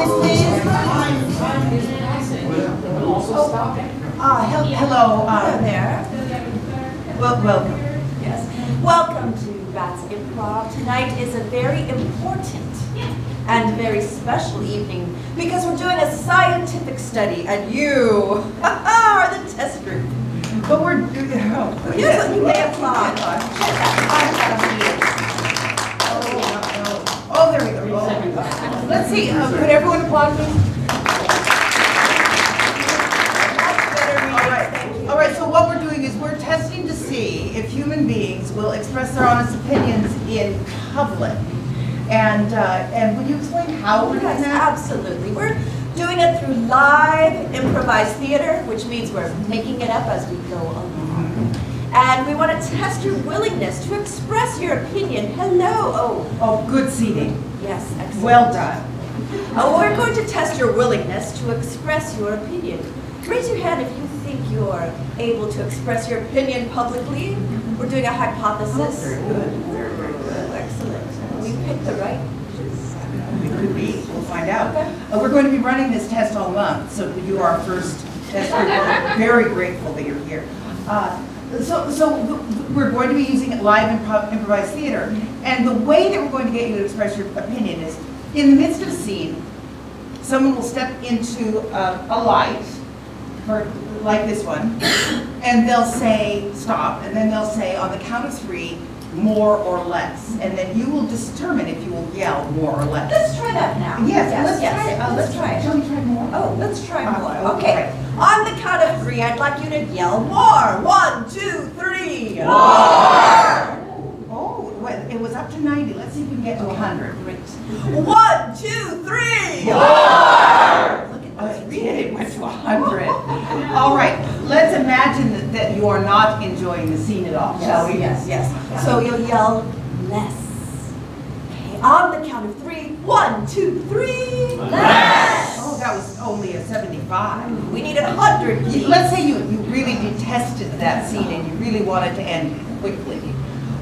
Hello there. Well, welcome. Yes. Welcome to Bats Improv. Tonight is a very important and very special evening because we're doing a scientific study and you are the test group. But we're Yes, you may applaud. Oh, there we go. Oh. Let's see. Could everyone applaud me? All right, so what we're doing is we're testing to see if human beings will express their honest opinions in public. And would you explain how we're doing that? Absolutely. We're doing it through live improvised theater, which means we're making it up as we go along. And we want to test your willingness to express your opinion. Hello. Oh, good seating. Yes, excellent. Well done. We're going to test your willingness to express your opinion. Raise your hand if you think you're able to express your opinion publicly. We're doing a hypothesis. Very good. Very, very good. Excellent. We picked the right. It could be. We'll find out. Okay. We're going to be running this test all month, so you are our first test group. We're very grateful that you're here. So we're going to be using live improvised theater, and the way that we're going to get you to express your opinion is in the midst of a scene, someone will step into a light, like this one, and they'll say stop, and then they'll say on the count of 3, more or less, and then you will determine if you will yell more or less. Let's try that now. Yes, let's try it. Shall we try more? Oh, let's try more. Okay. Okay. On the count of 3, I'd like you to yell more. 1, 2, 3. More! Oh, well, it was up to 90. Let's see if we can get to 100. Great. 1, 2, 3. More! Look at Oh, those it did. It went to 100. All right. Let's imagine that you are not enjoying the scene at all, shall we? Yes, yes. So you'll yell less. Okay. On the count of 3. 1, 2, 3. Less! Oh, that was only a 75. We need 100. Please. Let's say you really detested that scene and you really wanted to end it quickly.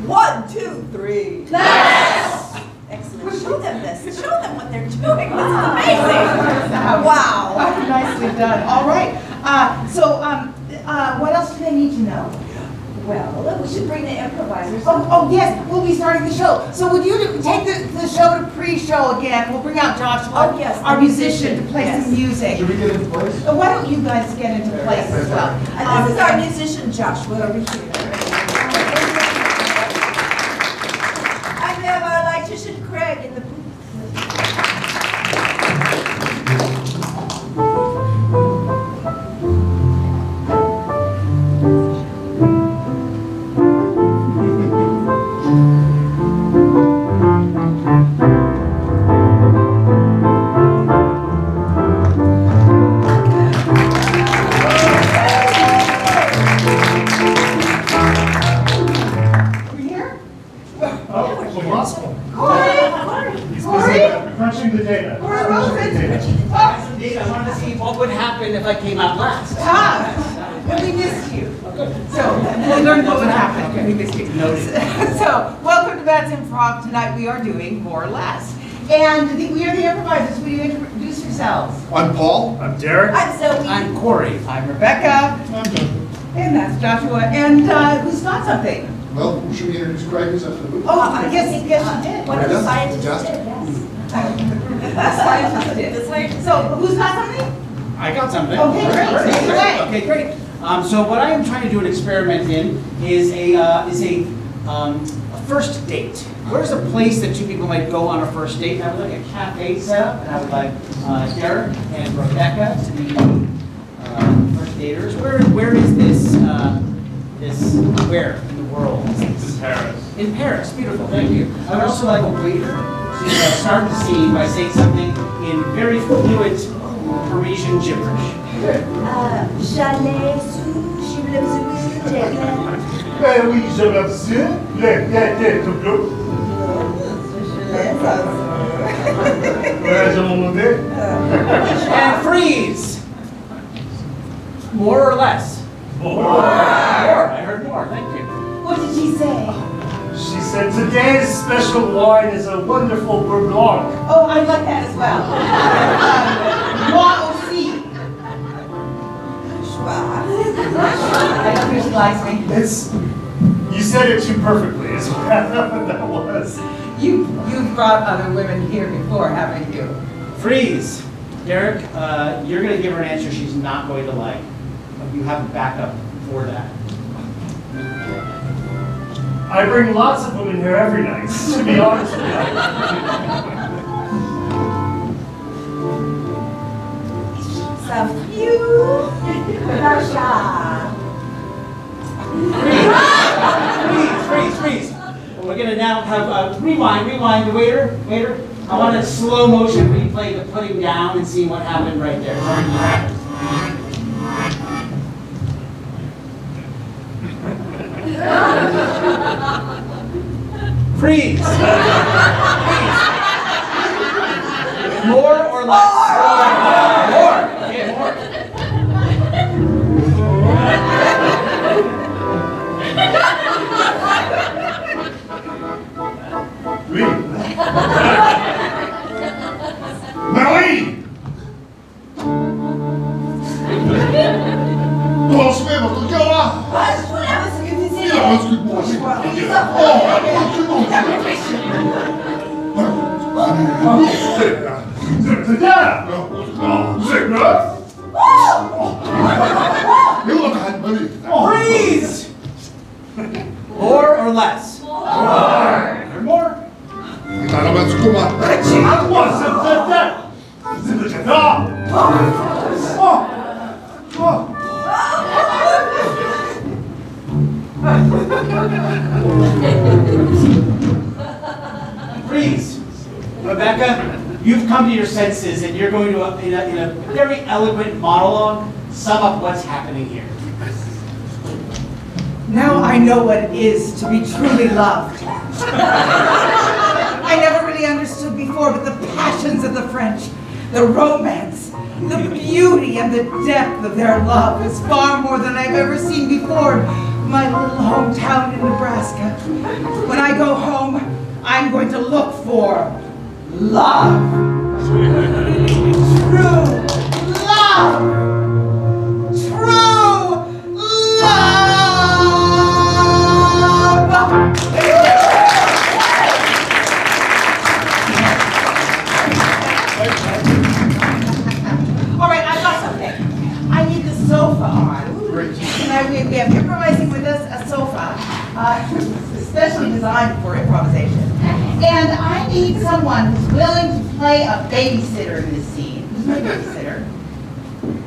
1, 2, 3. Less! Excellent. Show them this. Show them what they're doing. This is amazing. Wow. Nicely done. All right. What else do they need to know? Well, we should bring the improvisers. Oh yes, we'll be starting the show. So would you take the show to pre-show again? We'll bring out Joshua, Oh, yes, our musician, to play some music. Should we get into place? Why don't you guys get into place as well? And this is our musician, Joshua, over here. And we have our electrician, Craig, in the booth. Crunching the data. I wanted to see what would happen if I came out last. Well, we missed you. So we learned what would happen. We missed you. So welcome to Bats Improv. Tonight we are doing more or less. And we are the improvisers. Will you introduce yourselves? I'm Paul. I'm Derek. I'm Zoe. I'm Corey. I'm Rebecca. And that's Joshua. And who's got something? Well, should we introduce Craig who's up in the booth? Oh, yes, you did. One of the scientists Just- did, yes. The scientist did. The scientist. So who's got something? I got something. Okay, great. Take it away. Okay, great. So what I am trying to do an experiment in is a first date. Where's a place that 2 people might go on a first date? I would like a cafe set up, and I would like Derek and Rebecca to be first daters. Where is this? Where in the world? This is Paris. In Paris. Beautiful. Thank you. I would also like a waiter to start the scene by saying something in very fluent Parisian gibberish. Chalet sous, Ben oui, je l'observe. Le tout bleu. Je m'en demandais. And freeze! More or less? More. I heard more. Thank you. What did she say? She said today's special wine is a wonderful Bourbon. Oh, I like that as well. to visualize me. You said it too perfectly, is what that was. You've brought other women here before, haven't you? Freeze. Derek, you're going to give her an answer she's not going to like. But you have a backup for that. I bring lots of women here every night, to be honest with you. So few, Russia. Freeze. We're going to now have rewind, the waiter. I want a slow motion replay the putting down and see what happened right there. Freeze. More or less? More. Okay, more. Marie! Comment je fais, votre cœur là? Je voulais avoir ce que tu disais. Excuse-moi, c'est quoi? Sit down! Freeze! More or less? More. Freeze. Rebecca, you've come to your senses and you're going to, in a very eloquent monologue, sum up what's happening here. Now I know what it is to be truly loved. I never really understood before, but the passions of the French, the romance, the beauty and the depth of their love is far more than I've ever seen before. My little hometown in Nebraska. When I go home, I'm going to look for love. True love. True love. All right, I've got something. I need the sofa on. And we have improvising with us a sofa, especially designed for improvisation. And I need someone who's willing to play a babysitter in this scene. Who's my babysitter?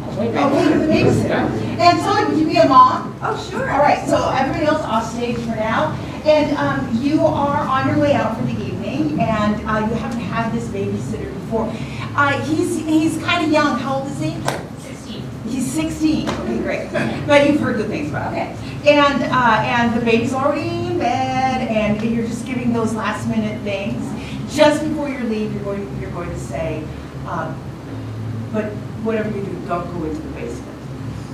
Okay, you're the babysitter. And Zoe, would you be a mom? Oh, sure. All right, so everybody else off stage for now. And you are on your way out for the evening, and you haven't had this babysitter before. He's kind of young. How old is he? 16. He's 16. Okay, great. But you've heard good things about him. Okay. And the baby's already in bed, and you're just giving those last minute things. Just before you leave, you're going to say, but whatever you do, don't go into the basement.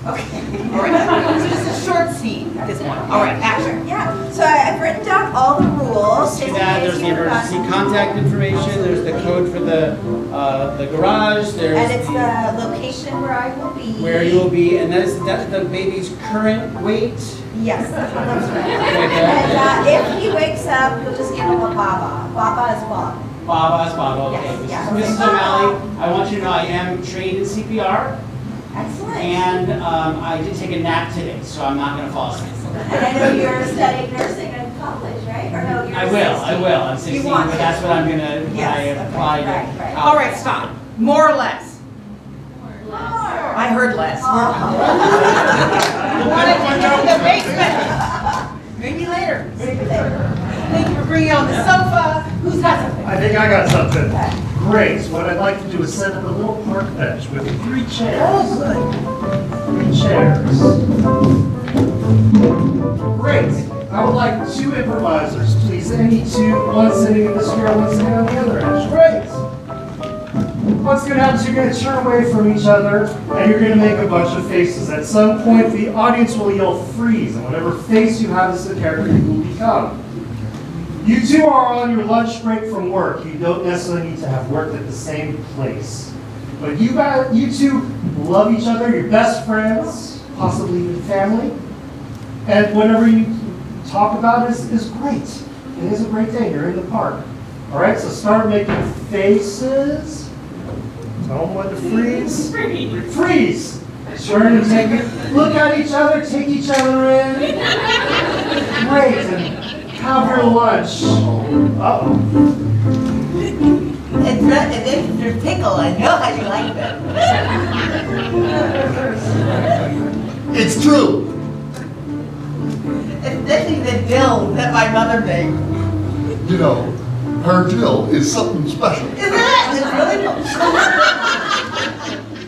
Okay. All right. So just a short scene at this point. All right, action. Yeah. So I've written down all the rules. See that? There's the emergency contact information. There's the code for the garage. There's And it's the location where I will be. where you will be, and that's the baby's current weight. Yes, that's right. Okay. And if he wakes up, you'll just give him a Baba. Baba is Bob. Bob, okay. Yes, Mrs. yes. O'Malley, I want you to know I am trained in CPR, Excellent. and I did take a nap today, so I'm not going to fall asleep. And I know you're studying nursing in college, right? Or no, you're I will. I'm 16, You want but to. that's what I'm going to, when Yes, I okay, apply to right. college. All right, stop. More or less. I heard less. You want to take it to the basement? Maybe later. Thank you for bringing on the sofa. Who's got something? I think I got something. Great. What I'd like to do is set up a little park bench with 3 chairs. Oh, good. 3 chairs. Great. I would like 2 improvisers, please. Any 2, one sitting in this chair, one sitting on the other edge. Great. What's going to happen is you're going to turn away from each other, and you're going to make a bunch of faces. At some point, the audience will yell freeze, and whatever face you have is the character you will become. You 2 are on your lunch break from work. You don't necessarily need to have worked at the same place. But you 2 love each other, you're best friends, possibly even family. And whatever you talk about is great. It is a great day. You're in the park. All right, so start making faces. Tell them when to freeze. Freeze. Turn and take it. Look at each other. Take each other in. Great. And have your lunch. Uh-oh. It's your pickle. I know how you like that. It's true. Especially the dill that my mother made. You know, her dill is something special. Isn't it? It's really cool.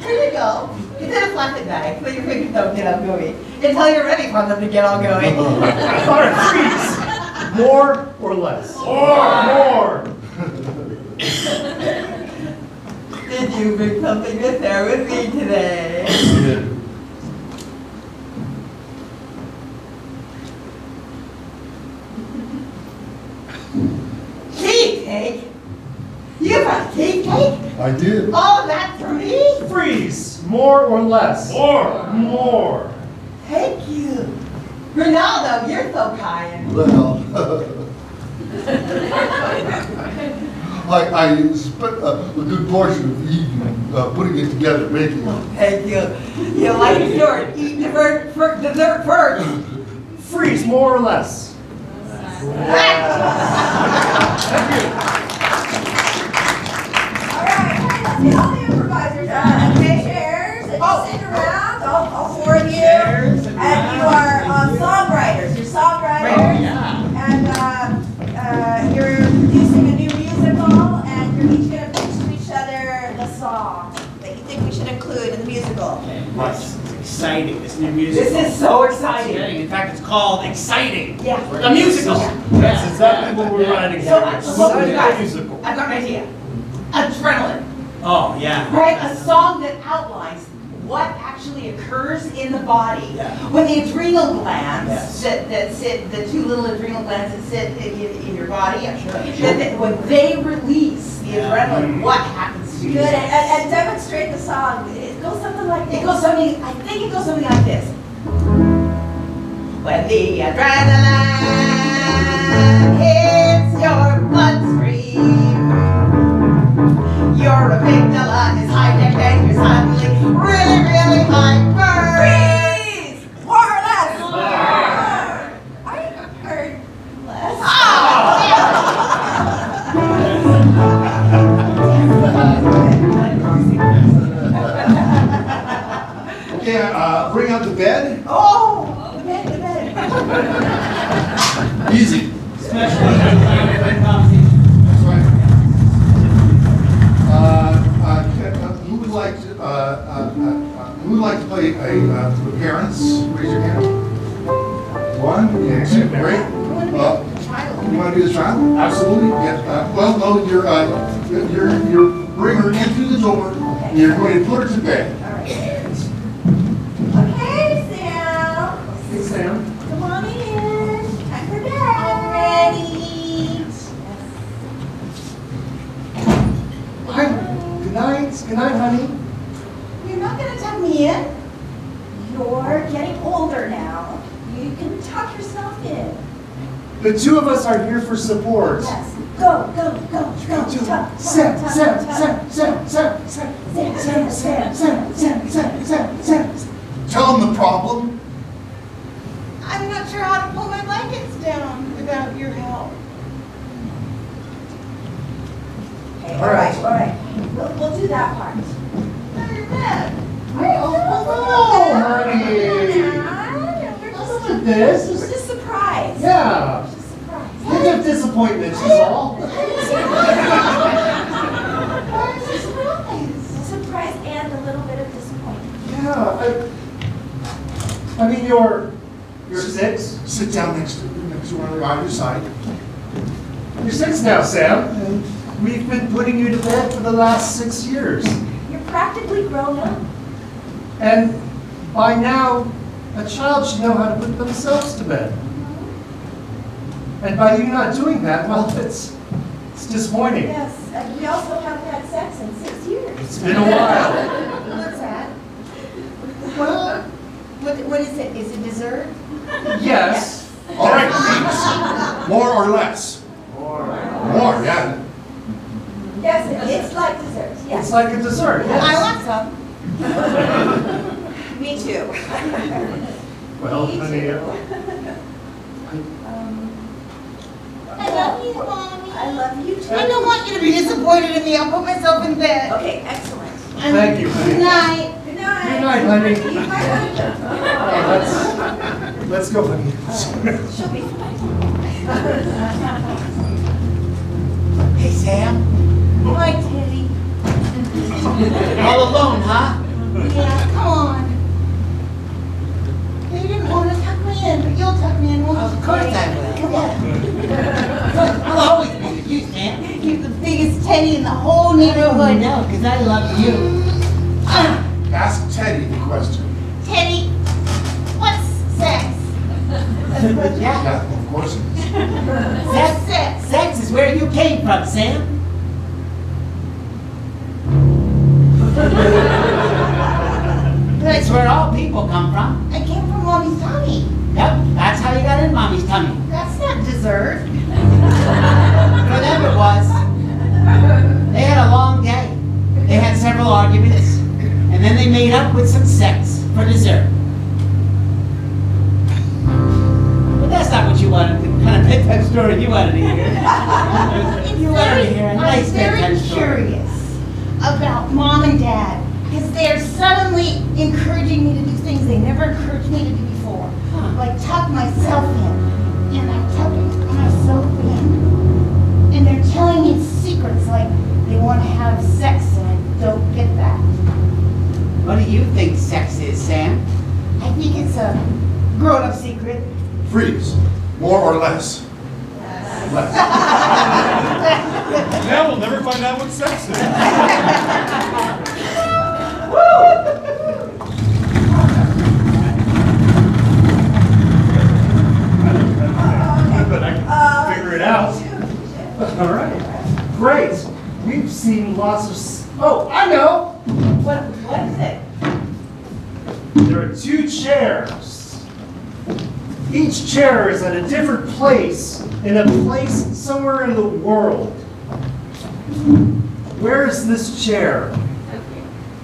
Here you go. It's in a plastic bag so your fingers don't get all gooey until you're ready for them to get all gooey. All right, freeze. More or less? More. Did you bring something to share with me today? Tea cake? You brought tea cake? I did. All of that for me? Freeze. More or less? More. Thank you. Ronaldo, you're so kind. Well, I spent a good portion of the evening putting it together, making it. Thank you. You like dessert. Eat dessert first. Freeze. More or less? All right, all the improvisers take chairs and sit around, all four of you. And you are songwriters. You're songwriters. And you're producing a new musical, and you're each going to pitch to each other the song that you think we should include in the musical. It's exciting, this new musical. This is so exciting. In fact, it's called Exciting. Yeah. The musical. That's exactly what we're writing So, here. look, you guys, Musical. I've got an idea. Adrenaline. Oh, yeah. Right? A song that outlines what actually occurs in the body when the adrenal glands that sit, the two little adrenal glands that sit in your body, when they release the adrenaline, what happens to you? Good, and demonstrate the song. It goes something like this. I think it goes something like this. When the adrenaline hits your bloodstream, your amygdala is hijacked and you're suddenly really, really hyper. Freeze! More or less? More! I heard less. Okay, bring out the bed. Oh, the bed. Easy. Especially That's right. Who would like to play the parents? Raise your hand. One, yeah, great. You want to be the child? Absolutely. Yeah. Well, no, you're bring her into the door. You're going to put her to bed. All right. Okay, Sam. Hey, Sam. Come on in. Time for bed. I'm ready. Hi. Good night. Good night, honey. You're not going to tuck me in. You're getting older now. You can tuck yourself in. The two of us are here for support. Yes. Go. Tuck. Sam. Tell them the problem. I'm not sure how to pull my blankets down without your help. Okay, all right. We'll do that part. Now you're bed. Oh, honey. Look at this. We're just surprised. Yeah. Just surprised. Hint of disappointment is all. Surprise and a little bit of disappointment. Yeah. I mean, you're 6. Sit down next to one on either side. You're 6 now, Sam. And we've been putting you to bed for the last 6 years. You're practically grown up. And by now, a child should know how to put themselves to bed. And by you not doing that, well, it's disappointing. Yes, and we also haven't had sex in 6 years. It's been a while. What's that? Well, What is it? Is it dessert? Yes. All right, please. More or less? More, yeah. Yes, it's like dessert, It's yes. like a dessert, yes. I want some. Me too. Well, Me honey, too. I love you, Mommy. I love you too. I don't want you to be disappointed in me. I'll put myself in bed. Okay, excellent. Thank you, honey. Good night. Good night. Good night, honey. Eat my husband. Let's go, honey. She'll be fine. Hey, Sam. Hi, Teddy. All alone, huh? Yeah, come on. You didn't want to tuck me in, but you'll tuck me in, won't you? Of course I will. Come on. I'll always be with you, Sam. You're the biggest Teddy in the whole neighborhood. No, because I love you. Ask Teddy the question. Teddy, what's sex? Yeah. Yeah, of course it is. What's sex? Sex is where you came from, Sam. That's where all people come from. I came from Mommy's tummy. Yep, that's how you got in Mommy's tummy. That's not dessert. For them it was. They had a long day. They had several arguments. And then they made up with some sex for dessert. But that's not what you wanted, the kind of bedtime story you wanted to hear. You wanted to hear a nice I'm bedtime very story. curious about Mom and Dad because they're suddenly encouraging me to do things they never encouraged me to do before. Like tuck myself in. And I'm tucking myself in. And they're telling me secrets like they want to have sex and I don't get that. What do you think sex is, Sam? I think it's a grown-up secret. Freeze. More or less? Less. Now we'll never find out what sex is. But I can figure it out. All right. Great. We've seen lots of... Oh, I know. What is it? There are 2 chairs. Each chair is at a different place, in a place somewhere in the world. Where is this chair?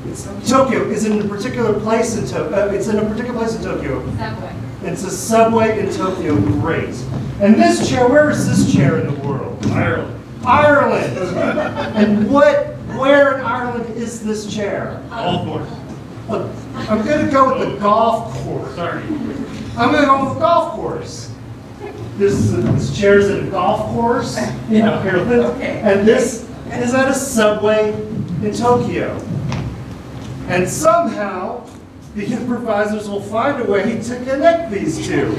It's Tokyo. Is it in a particular place in Tokyo? It's in a particular place in Tokyo. Subway. It's a subway in Tokyo. Great. And this chair, where is this chair in the world? Ireland. Ireland. And where in Ireland is this chair? All four. I'm going to go with the golf course. Sorry. I'm going to go with the golf course. This chair's at a golf course in Ireland, and this is at a subway in Tokyo. And somehow, the improvisers will find a way to connect these two.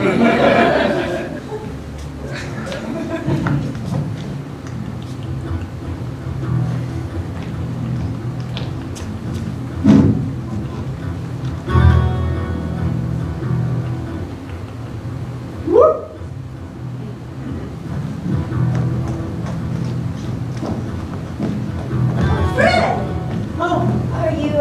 Fred! Are you,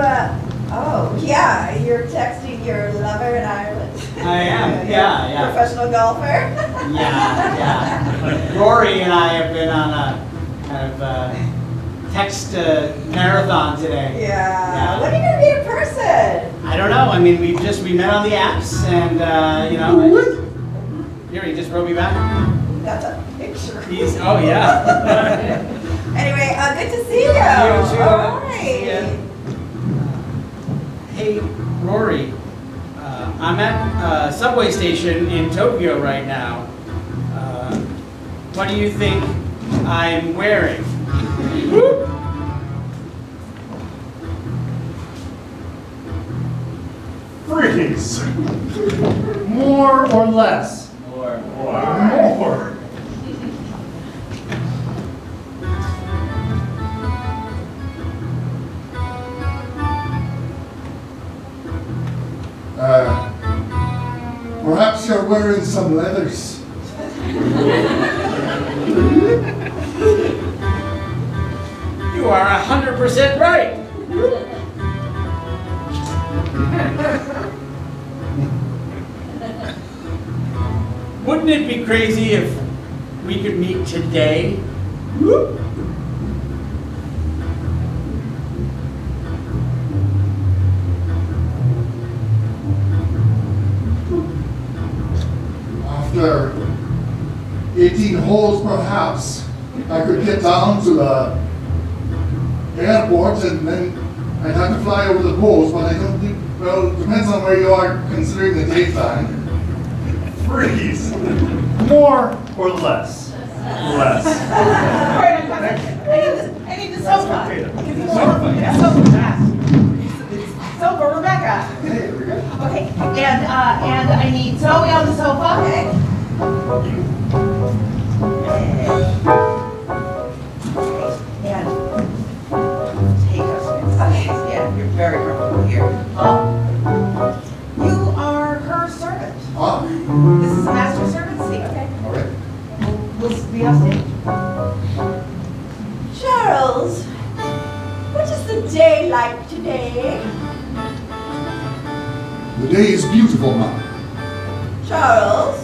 oh, yeah, you're texting your lover in Ireland. I am, yeah. Professional golfer? Yeah. Rory and I have been on a kind of text marathon today. Yeah. When are you gonna meet in person? I don't know. I mean, we met on the apps, and you know. Here, he just wrote me back. That's a picture. Oh yeah. Anyway, good to see you. You too. All See ya. right. Hey, Rory. I'm at a subway station in Tokyo right now. What do you think I'm wearing? Freeze. More or less? Or More. Perhaps you're wearing some leathers. you are 100% right. Wouldn't it be crazy if we could meet today? Whoop. After 18 holes, perhaps, I could get down to the airport and then I'd have to fly over the poles, but I don't think, well, it depends on where you are considering the daytime. Freeze. More or less? Less. I need the sofa. Sofa, Yeah, sofa, Rebecca. Hey, there we go. Okay, and I need Zoe on the sofa. Okay. And take us. Okay, yeah, you're very comfortable here. You are her servant. Ah, This is a master servant seat. Okay. all right. We'll be on stage. Charles, what is the day like today? The day is beautiful, ma'am. Charles,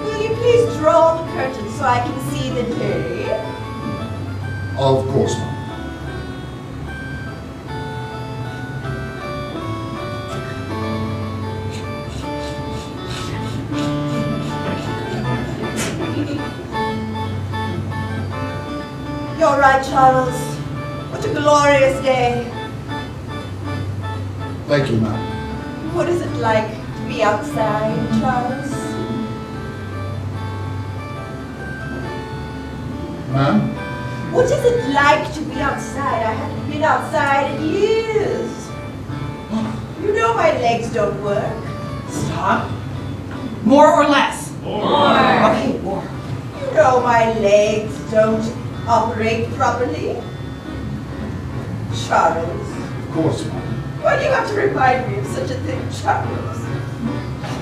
will you please draw the curtain so I can see the day? Of course, ma'am. You're right, Charles. What a glorious day. Thank you, ma'am. What is it like to be outside, Charles? Ma'am? What is it like to be outside? I haven't been outside in years. You know my legs don't work. Stop. More or less? More. Okay, more. You know my legs don't operate properly. Charles, Of course, ma'am. why do you have to remind me of such a thing, Charles?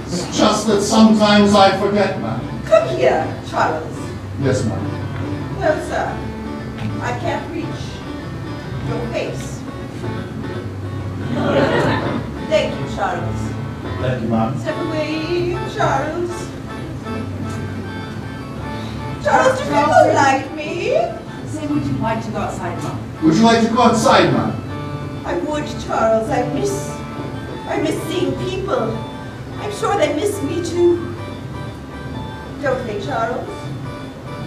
It's just that sometimes I forget, ma'am. Come here, Charles. Yes, ma'am. No, sir. I can't reach your face. Thank you, Charles. Thank you, Mom. Step away, Charles. Charles, do people like me? Say, would you like to go outside, Mom? Would you like to go outside, ma'am? I would, Charles. I miss seeing people. I'm sure they miss me too. Don't they, Charles?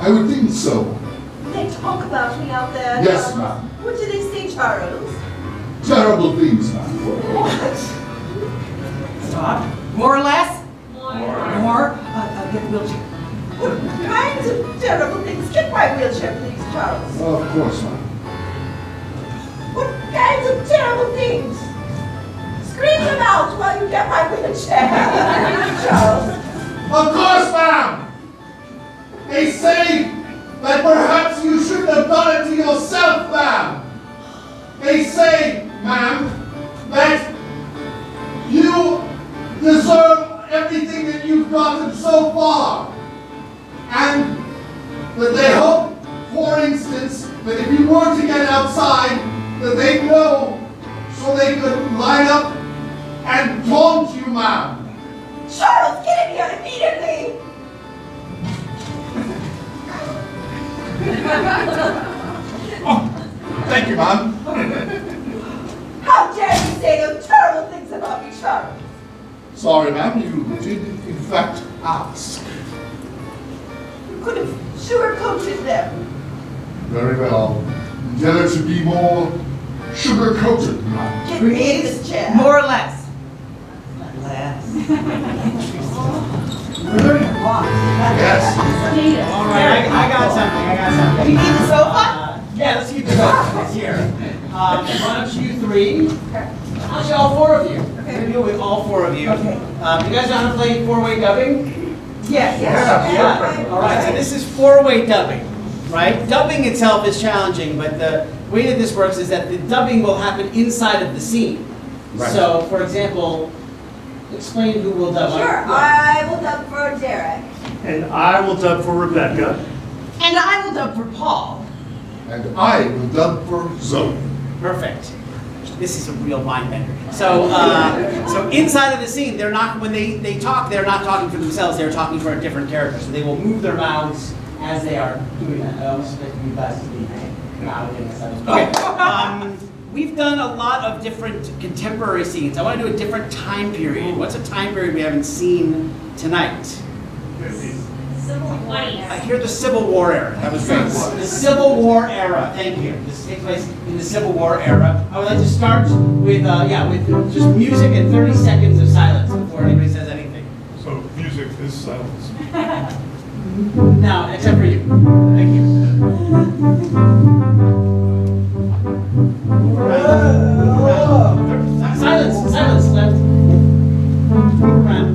I would think so. They talk about me out there. Yes, Charles. ma'am. What do they say, Charles? Terrible things, ma'am. What? Stop. More or less? More. Get the wheelchair. What kinds of terrible things? Get my wheelchair, please, Charles. Of course, ma'am. What kinds of terrible things? Scream them out while you get my wheelchair, Charles. Of course, ma'am! They say that perhaps you shouldn't have done it to yourself, ma'am. They say, ma'am, that you deserve everything that you've gotten so far. And that they hope, for instance, that if you were to get outside, that they'd know so they could line up and taunt you, ma'am. Charles, get in here immediately! Oh, thank you, ma'am. How dare you say those terrible things about me, Charles? Sorry, ma'am, you did in fact ask. You could have sugarcoated them. Very well. Endeavor to be more sugar-coated, ma'am. Get me in this chair. More or less? Less. We're learning a lot. Yes. All right, I got something. You need the sofa? Yeah, let's keep the sofa. It's here. Why don't you three? Actually, all four of you. We're gonna deal with all four of you. Okay. You guys know how to play four-way dubbing? Yes. Yeah. All right. So this is four-way dubbing, right? Dubbing itself is challenging, but the way that this works is that the dubbing will happen inside of the scene. Right. So, for example, explain who will dub. Sure, Yeah. I will dub for Derek. And I will dub for Rebecca. And I will dub for Paul. And I will dub for Zoe. Perfect. this is a real mind bender. So, so inside of the scene, they're not, when they talk, they're not talking for themselves, they're talking for a different character. So they will move their mouths as they are doing that. I almost expect you guys to be mouthing. Okay. We've done a lot of different contemporary scenes. I want to do a different time period. What's a time period we haven't seen tonight? Civil War. I hear the Civil War era. That was great. The Civil War era. Thank you. This takes place in the Civil War era. I would like to start with, with just music and 30 seconds of silence before anybody says anything. So music is silence. No, except for you. Thank you. Silence, silence, left. Move around.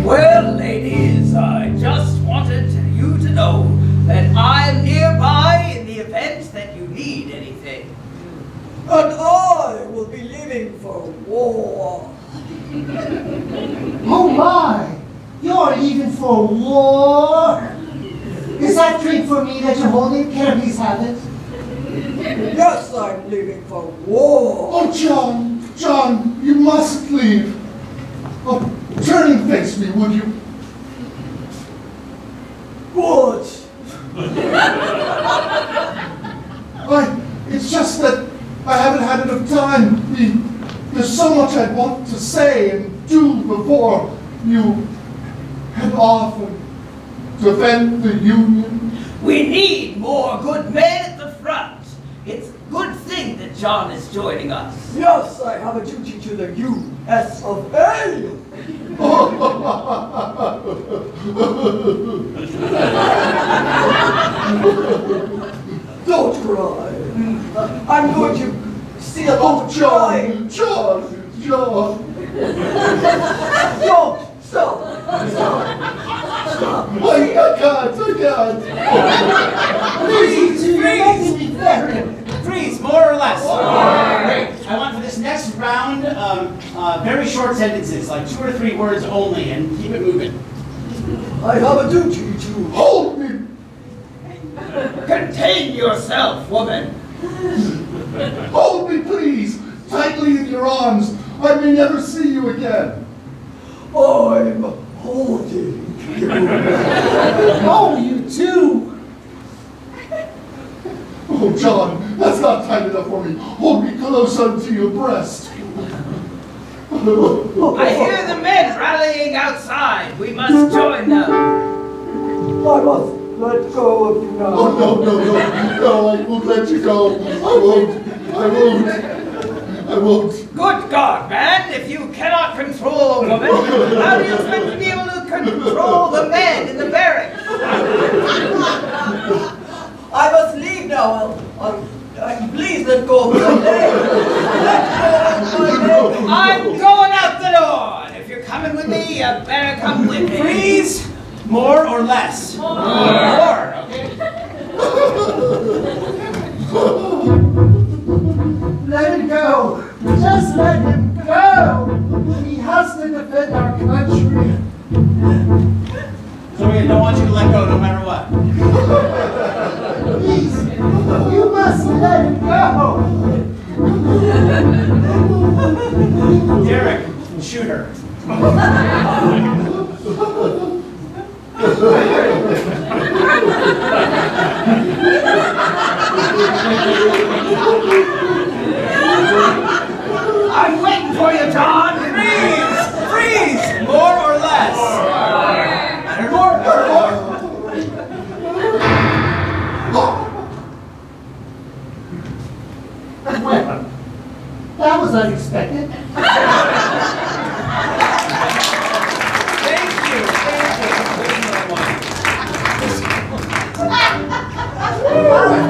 Well, ladies, I just wanted you to know that I'm nearby in the event that you need anything. And I will be leaving for war. Oh my! You're leaving for war? Is that drink for me that you're holding? Can I please have it? Yes, I'm leaving for war. Oh, John, you mustn't leave. Oh, turn and face me, would you? Good. It's just that I haven't had enough time. There's so much I want to say and do before you head off and defend the Union. We need more good men at the front. It's a good thing that John is joining us. Yes, I have a duty to the U.S. of A. Don't cry. I'm going to see a lot of joy. John. Don't stop. I can't. Freeze, more or less. Great. I want for this next round, very short sentences, like 2 or 3 words only, and keep it moving. I have a duty to Hold me. Contain yourself, woman. Hold me, please. Tightly in your arms. I may never see you again. I'm holding you. Oh, you too! Oh, John, that's not tight enough for me. Hold me close unto your breast. I hear the men rallying outside. We must join them. I must let go of you now. Oh, no, I won't let you go. I won't. Good God, man, if you cannot control a woman, how do you expect to be able to control the men in the barracks? I must leave now. Please let go of my leg. Let go of my leg. I'm going out the door, and if you're coming with me, you better come with me. Freeze, more or less? More, okay. Let him go! Just let him go! He has to defend our country. So we don't want you to let go no matter what. Please, you must let him go! Derek, shoot her. I'm waiting for you, John. Freeze, more or less? More. Well, that was unexpected. Thank you.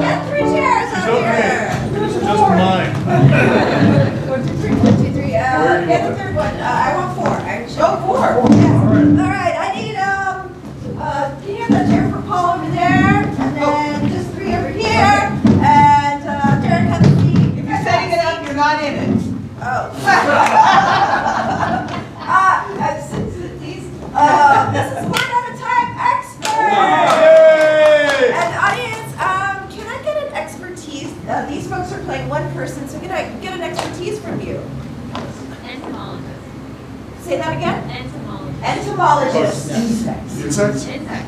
Get 3 chairs It's out okay. here. It's just mine. 1, 2, 3, 1, 2, 3. Get the third one. I want 4. Actually. 4. Yes. All right. I need can you have that chair for Paul over there, and then just 3 over here, and Derek has a seat. If you're setting it up, you're not in it. Oh. Say that again? Entomologist. Entomologist. Insects. Insects? Insect.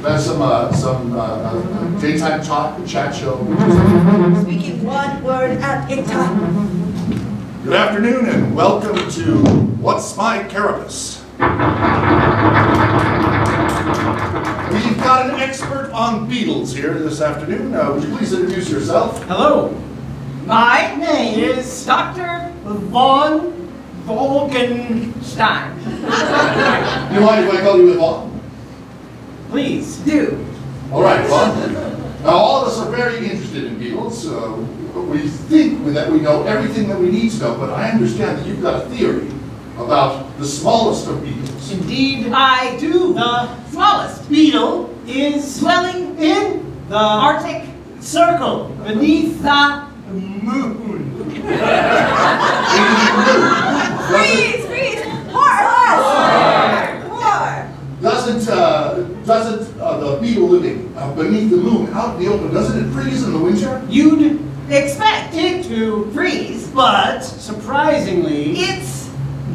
That's some daytime talk, chat show. Speaking one word at a time. Good afternoon and welcome to What's My Carapace? We've got an expert on beetles here this afternoon. Would you please introduce yourself? Hello. My name is Dr. Von Volkenstein. Do you mind if I call you Yvonne? Please do. All right, Yvonne. Now, all of us are very interested in beetles. We think that we know everything that we need to know, but I understand that you've got a theory about the smallest of beetles. Indeed, I do. The smallest beetle is dwelling in the Arctic Circle beneath the moon. Freeze! Freeze! More or less! More! Doesn't the beetle living beneath the moon, out in the open, doesn't it freeze in the winter? You'd expect it to freeze, but surprisingly, it's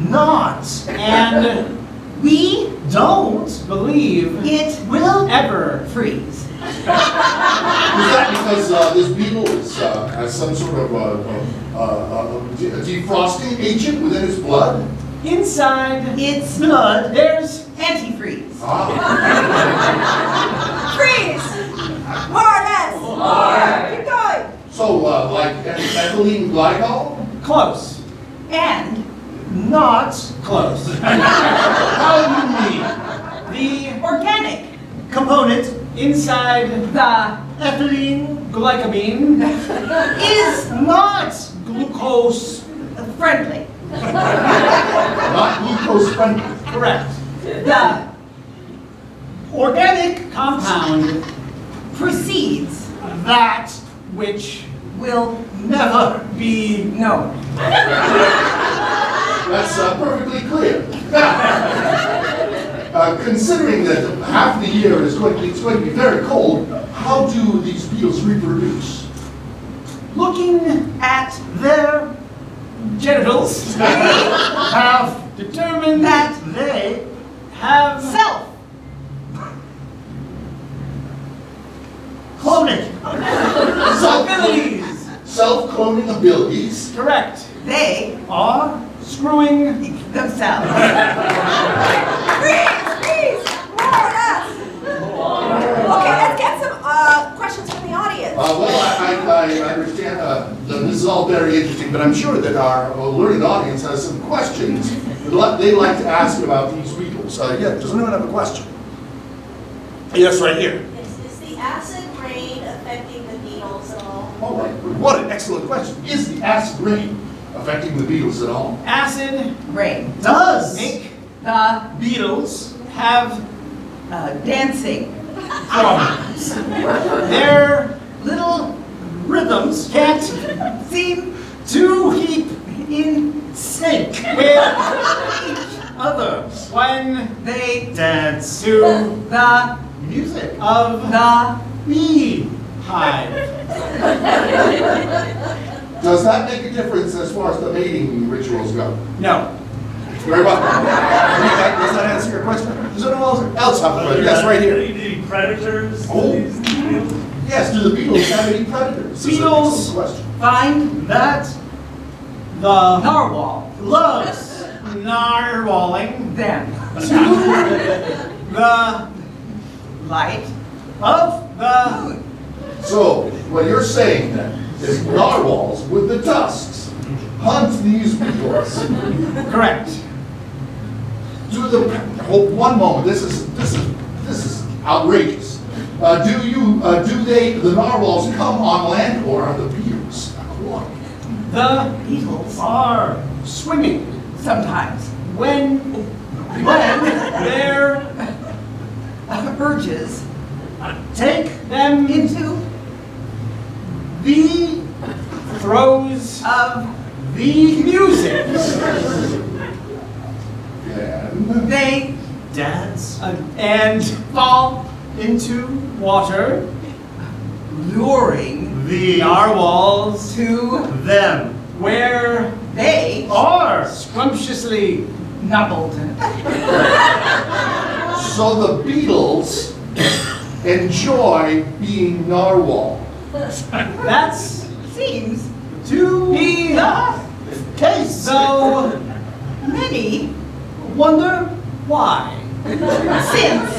not. And we don't believe it will ever freeze. Is that because this beetle has some sort of defrosting agent within its blood? Inside its blood, there's antifreeze. Freeze! More or less! More! Keep going! So, like ethylene glycol? Close. And not close. How do you mean? The organic component inside the ethylene glycamine is not glucose friendly. Not glucose friendly. Correct. The organic compound precedes that which will never be known. That's perfectly clear. Considering that half the year it's going to be very cold, how do these beetles reproduce? Looking at their genitals, they have determined that they have self-cloning abilities. Self-cloning abilities? Correct. They are screwing themselves. Freeze! More or less! Okay, let's get some questions from the audience. I understand that this is all very interesting, but I'm sure that our learned audience has some questions that they'd like to ask about these beetles. Yeah, does anyone have a question? Yes, right here. Is the acid rain affecting the beetles at all? All right, what an excellent question. Is the acid rain affecting the beetles at all? Acid rain does make the beetles have dancing problems. Their little rhythms can't seem to keep in sync with each other when they dance to the music of the beehive. Does that make a difference as far as the mating rituals go? No. Very well. Does that answer your question? Does anyone else have a question? Yes, right here. Any predators? Oh. Yes, do the beetles have any predators? Beetles find that the narwhal loves narwhaling them to the light of the moon. So, what you're saying then is narwhals with the tusks hunt these beetles. Correct. One moment. This is outrageous. The narwhals come on land, or are the beetles aquatic? The beetles are swimming sometimes when their urges take them into the throes of the music. And They dance and fall into water, luring the narwhals to them, where they are scrumptiously Nubbled. So the Beatles enjoy being narwhal. That's Seems to be the case. So many wonder why. since.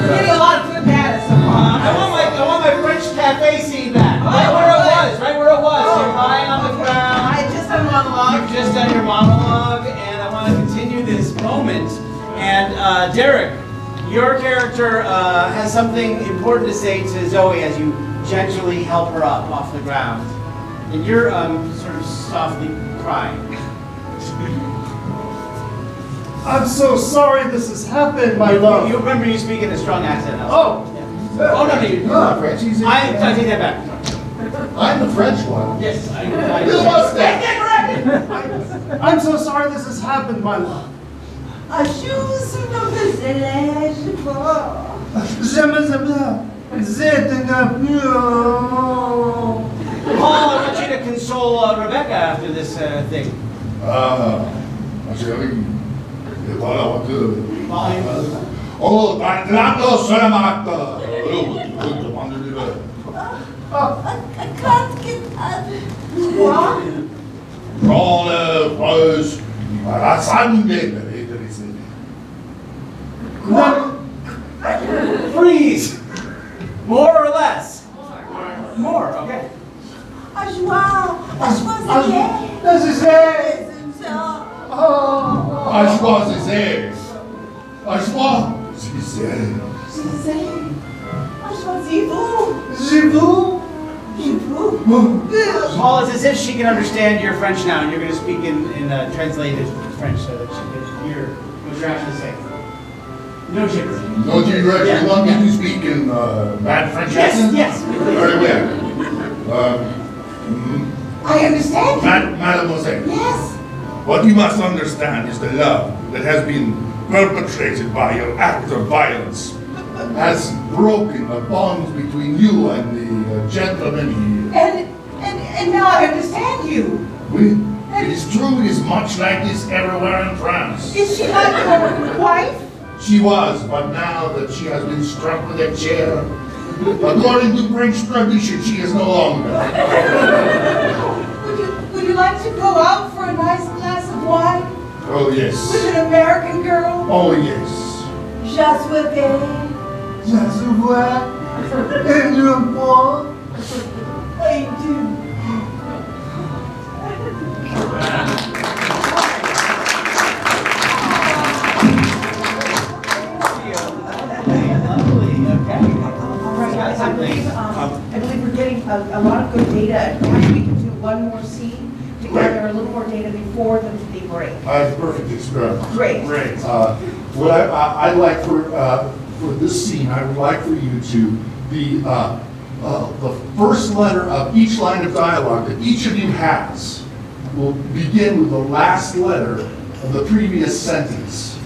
We're getting a lot of good data so far. I want my French cafe scene back. Right where it was, right where it was. You're lying on the ground. I just done monologue. You've just done your monologue, and I want to continue this moment. And Derek, your character has something important to say to Zoe as you gently help her up off the ground. And you're sort of softly crying. I'm so sorry this has happened, my love. You remember you speak in a strong accent. Oh! Yeah. Oh, no, you're not French. He's I take that back. I'm the French one. Yes, Who was that? I'm so sorry this has happened, my love. Paul, I want you to console Rebecca after this thing. Ma chérie, et voilà, on te... Volume. Oh, Tanto Solamat! Demande du verre. I can't get up. What? Prends le rose à la sangue de l'électricité. Freeze! More or less? More, okay. A joie. A joie. This is it! À joie, c'est à joie, c'est Paul, it's as if she can understand your French now, and you're going to speak in translated French so that she can hear what you're actually saying. No gibberish. No gibberish. You want me to speak in bad French accent? Yes. Very well. I understand you. Mademoiselle. Yes. What you must understand is the love that has been perpetrated by your act of violence has broken the bonds between you and the gentleman here. And now I understand you. It is true, it is much like this everywhere in France. Is she not your wife? She was, but now that she has been struck with a chair, according to French tradition, she is no longer. Would you like to go out for a nice glass of wine Oh yes. with an American girl? Oh yes. Just with a... Just a what? And you boy? I do. I believe we're getting a lot of good data. Perhaps we can do one more scene together, a little more data before the break. I have a perfect experiment. Great. Great. What I'd like for this scene, I would like for you to the first letter of each line of dialogue that each of you has will begin with the last letter of the previous sentence.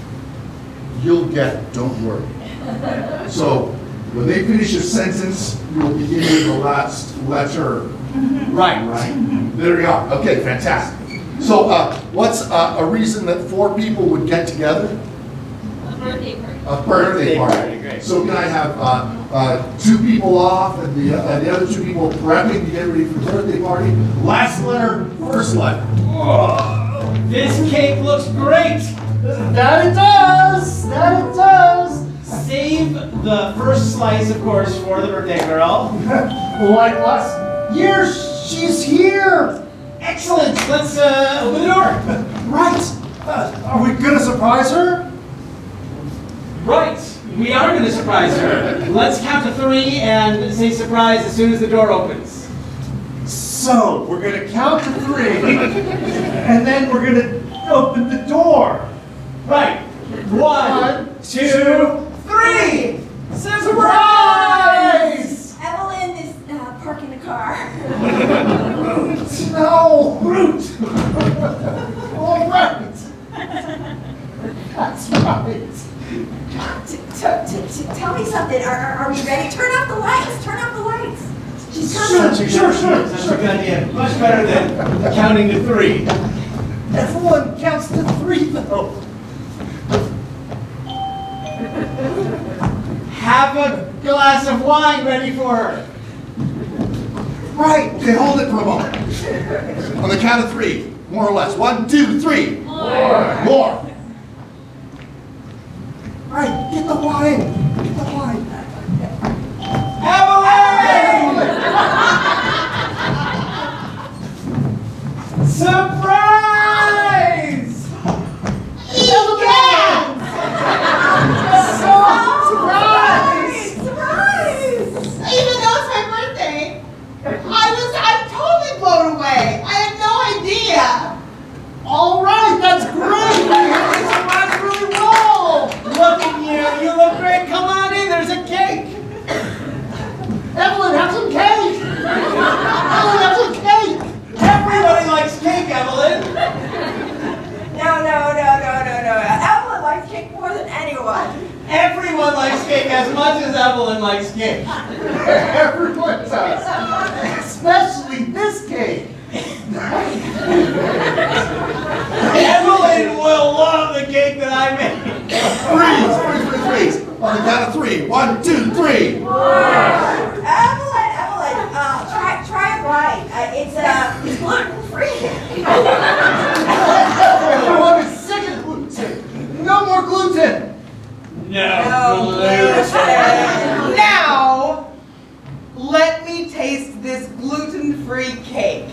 You'll get it, don't worry. So when they finish a sentence, you will begin with the last letter. Right. Right? There you are. Okay, fantastic. So what's a reason that 4 people would get together? A birthday party. A birthday party. Great. So can I have 2 people off and the other 2 people prepping to get ready for the birthday party? Last letter, first letter. Oh, this cake looks great. That it does! That it does! Save the first slice, of course, for the birthday girl. Like last year, she's here! Excellent. Let's open the door. Right! Are we gonna surprise her? Right. We are going to surprise her. Let's count to 3 and say surprise as soon as the door opens. So, we're gonna count to 3, and then we're gonna open the door. Right. 1, 2, 3. Surprise! Evelyn is parking the car. No! Brute! All right! That's right. Tell me something. Are we ready? Turn off the lights. Turn off the lights. She's coming. Sure. That's a good idea. Much better than counting to 3. Everyone counts to 3, though. Have a glass of wine ready for her. Right. Okay, hold it for a moment. On the count of 3, more or less. 1, 2, 3. More. All right, get the wine. Get the wine. Evelyn! Surprise! Even though it's my birthday, I'm totally blown away. I had no idea. All right, that's great. It's rock really well. Look at you. You look great. Come on in. There's a cake. Evelyn, have some cake. Evelyn, have some cake. Everybody likes cake, Evelyn. No. Evelyn likes cake more than anyone. Everyone likes cake as much as Evelyn likes cake. Everyone does. Especially this cake. Evelyn will love the cake that I made. Freeze. On the count of 3. 1, 2, 3. Evelyn, try it right. It's gluten free. Everyone is sick of gluten. No more gluten. No. Now, let me taste this gluten-free cake.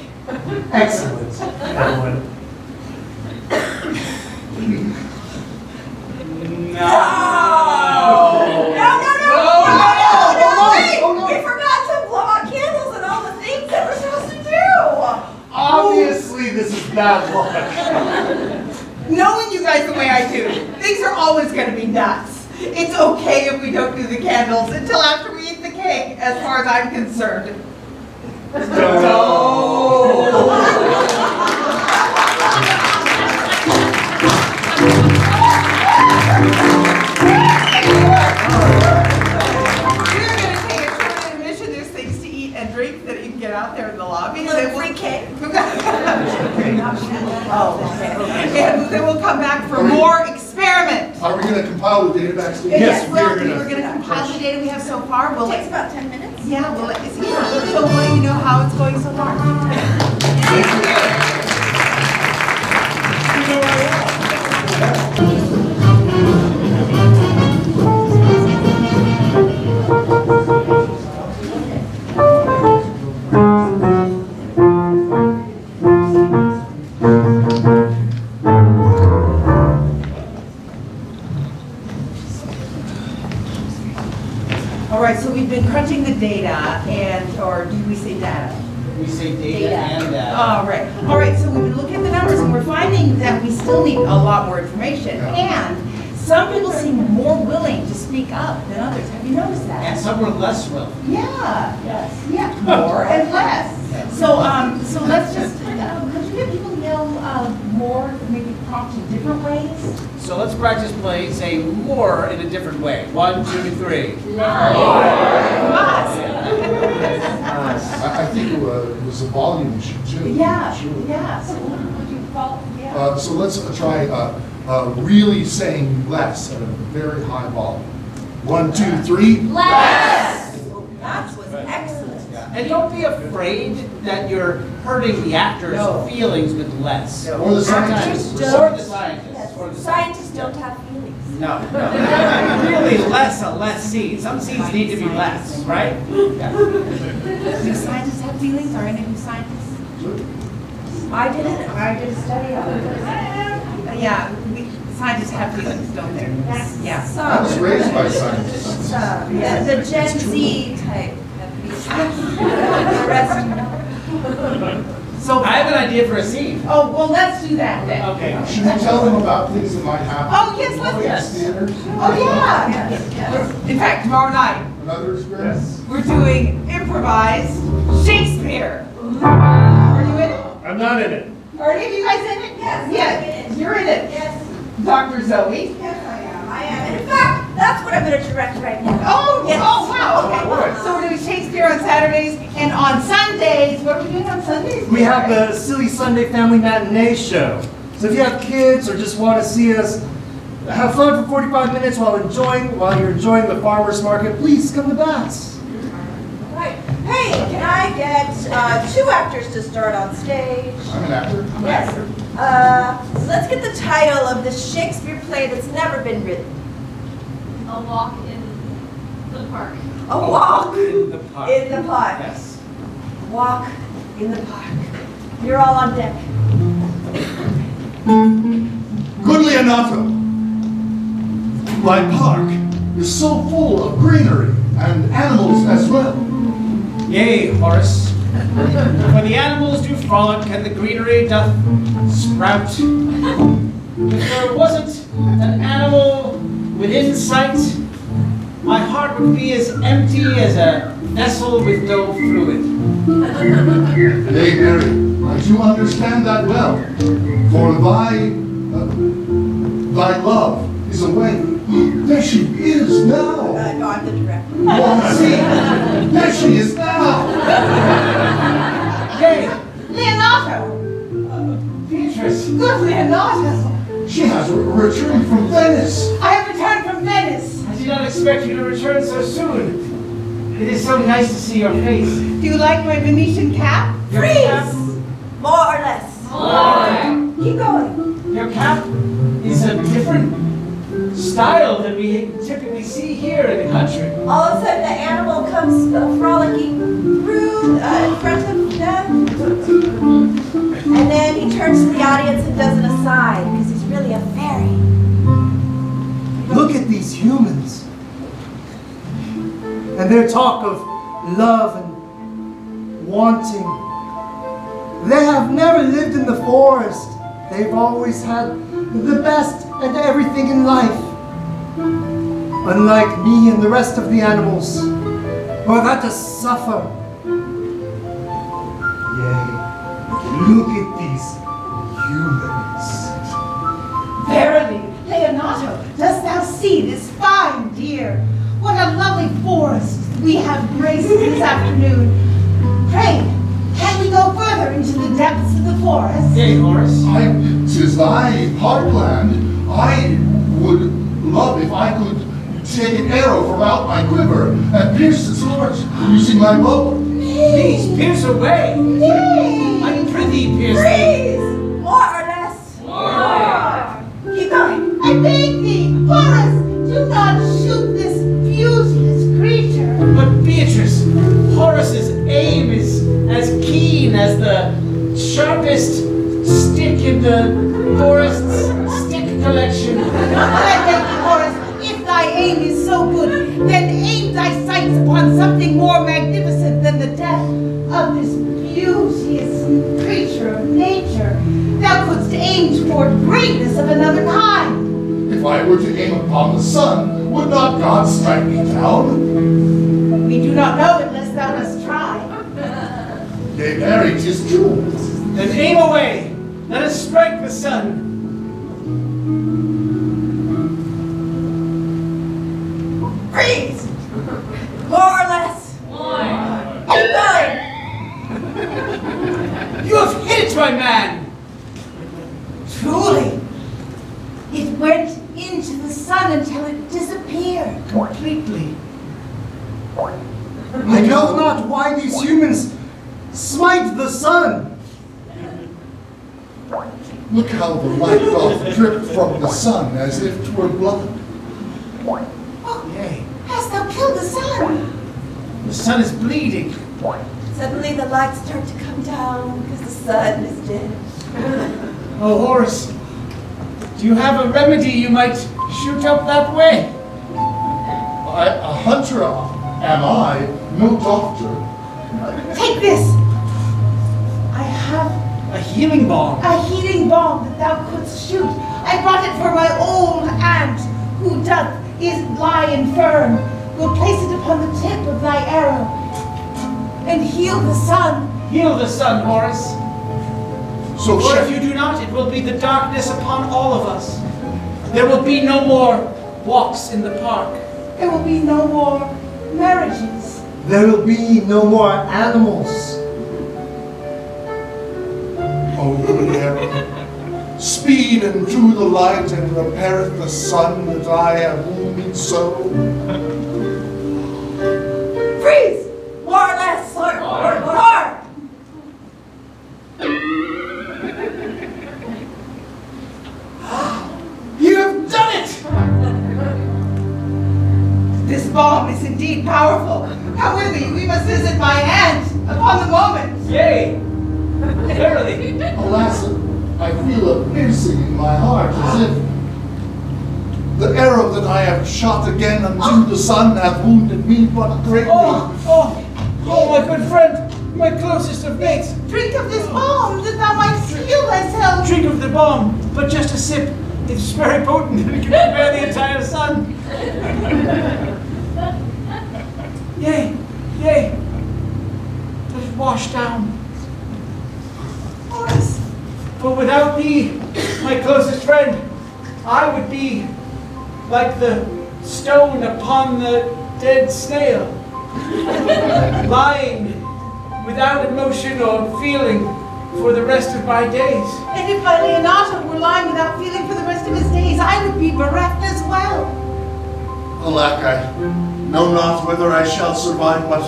Excellent. Evelyn. No! Wait! We forgot to blow out candles and all the things that we're supposed to do. Obviously, this is bad luck. Knowing you guys the way I do, things are always going to be nuts. It's okay if we don't do the candles until after we eat the cake, as far as I'm concerned. Out there in the lobby. Free cake. And then we'll come back for more experiments. Are we going to compile the data backstage? Yes, we're going to compile the data we have so far. It takes about 10 minutes. Yeah, we'll let you know how it's going so far. So we've been crunching the data, or do we say data? We say data and data. All right, so we've been looking at the numbers and we're finding that we still need a lot more information. And some people seem more willing to speak up than others. Have you noticed that? And some were less willing. Yeah. Yes. Yeah, more and less. So let's just, could you get people to yell more, maybe prompt in different ways? So let's practice say more in a different way. 1, 2, 3. I think it was a volume issue too. Yeah. Sure. Yeah. So what would you call? Yeah. So let's try really saying less at a very high volume. 1, 2, 3. Less! That was excellent. And don't be afraid that you're hurting the actor's feelings with less. Or the scientists. Or the scientists. Scientists don't have feelings. No. Really less a less scene. Some scenes need to be less, right? Yeah. Do scientists have feelings? Are any of you scientists? I did a study on it. Yeah, scientists have feelings, don't they? Yeah. I was raised by scientists. The Gen Z type have feelings. The rest So I have an idea for a scene. Oh, well, let's do that then. Okay. Should we tell them about things that might happen? Oh, yes, let's. Yes. Theaters? Oh, yeah. In fact, tomorrow night, Another experience? we're doing improvised Shakespeare. Are you in it? I'm not in it. Are any of you guys in it? Yes. Yes, you're in it. Yes. Dr. Zoe. Yes, I am. In That's what I'm going to direct right now. Oh, Yes. oh, wow, okay. So we're doing Shakespeare on Saturdays, and on Sundays, what are we doing on Sundays? We have the Silly Sunday Family Matinee Show. So if you have kids or just want to see us have fun for 45 minutes while you're enjoying the farmer's market, please come to Bats. Right. Hey, can I get 2 actors to start on stage? I'm an actor. Yes. So let's get the title of this Shakespeare play that's never been written. A walk in the park. A walk In the park. in the park. Yes. Walk in the park. You're all on deck. Good Leonato, thy park is so full of greenery and animals as well. Yea, Horace. When the animals do frolic and the greenery doth sprout, if there wasn't an animal within sight, my heart would be as empty as a vessel with no fluid. Nay, Mary, I do understand that well, for thy love is away. There she is now. No, I'm the director. Oh, see, there she is now. Yea, Leonato! Beatrice. Good Leonato! She has returned from Venice. I have returned from Venice. I did not expect you to return so soon. It is so nice to see your face. Do you like my Venetian cap? Your Freeze! cap, More or less. Keep going. your cap is a different style than we typically see here in the country. All of a sudden, the animal comes frolicking through in front of them. And then he turns to the audience and does an aside, because he's really a fairy. Look at these humans. And their talk of love and wanting. They have never lived in the forest. They've always had the best and everything in life. Unlike me and the rest of the animals, who have had to suffer. Yea, look at these humans. Verily, Leonato, dost thou see this fine deer? What a lovely forest we have graced this afternoon. Pray, can we go further into the depths of the forest? Yea, Horace. 'Tis thy parkland. I would love if I could take an arrow from out my quiver and pierce its heart using my bow. Please, pierce away. I prithee, pierce thee. Freeze! More or less. Keep going. I beg thee, Horace, do not shoot this beauteous creature. But Beatrice, Horace's aim is as keen as the sharpest stick in the forest's stick collection. I beg thee, Horace, if thy aim is so good, then aim thy sights upon something more magnificent than the death of this beauteous creature of nature. Thou couldst aim toward greatness of another kind. If I were to aim upon the sun, would not God strike me down? We do not know unless thou dost try. Yea, Mary, 'tis true. Then aim away. Let us strike the sun. Freeze! More or less. Keep going. You have hit it, my man. Truly, it went into the sun until it disappeared completely. I know not why these humans smite the sun. Look how the light doth drip from the sun as if 'twere blood. Yea, Hast thou killed the sun? the sun is bleeding. Suddenly the lights start to come down because the sun is dead. Oh, Horace, do you have a remedy you might shoot up that way? A hunter am I, no doctor. Take this. I have A healing balm. a healing balm that thou couldst shoot. I brought it for my old aunt, who lie infirm. We'll place it upon the tip of thy arrow and heal the sun. Heal the sun, Horace. So For if you do not, it will be the darkness upon all of us. There will be no more walks in the park. There will be no more marriages. There will be no more animals. O good Hera, speed into the light and repaireth the sun that I have wounded so. Freeze! More or less! More! You have done it! This balm is indeed powerful. Come with me, we must visit my aunt upon the moment. Yay! Verily. Alas, I feel a piercing in my heart, as if the arrow that I have shot again unto the sun hath wounded me but greatly. Oh, my good friend, my closest of mates. Drink of this balm that thou mightst heal thyself. Drink of the balm, but just a sip. It's very potent and it can prepare the entire sun. Yea, let it wash down. For without thee, my closest friend, I would be like the stone upon the dead snail, lying without emotion or feeling for the rest of my days. And if my Leonato were lying without feeling for the rest of his days, I would be bereft as well. Alack, I know not whether I shall survive, but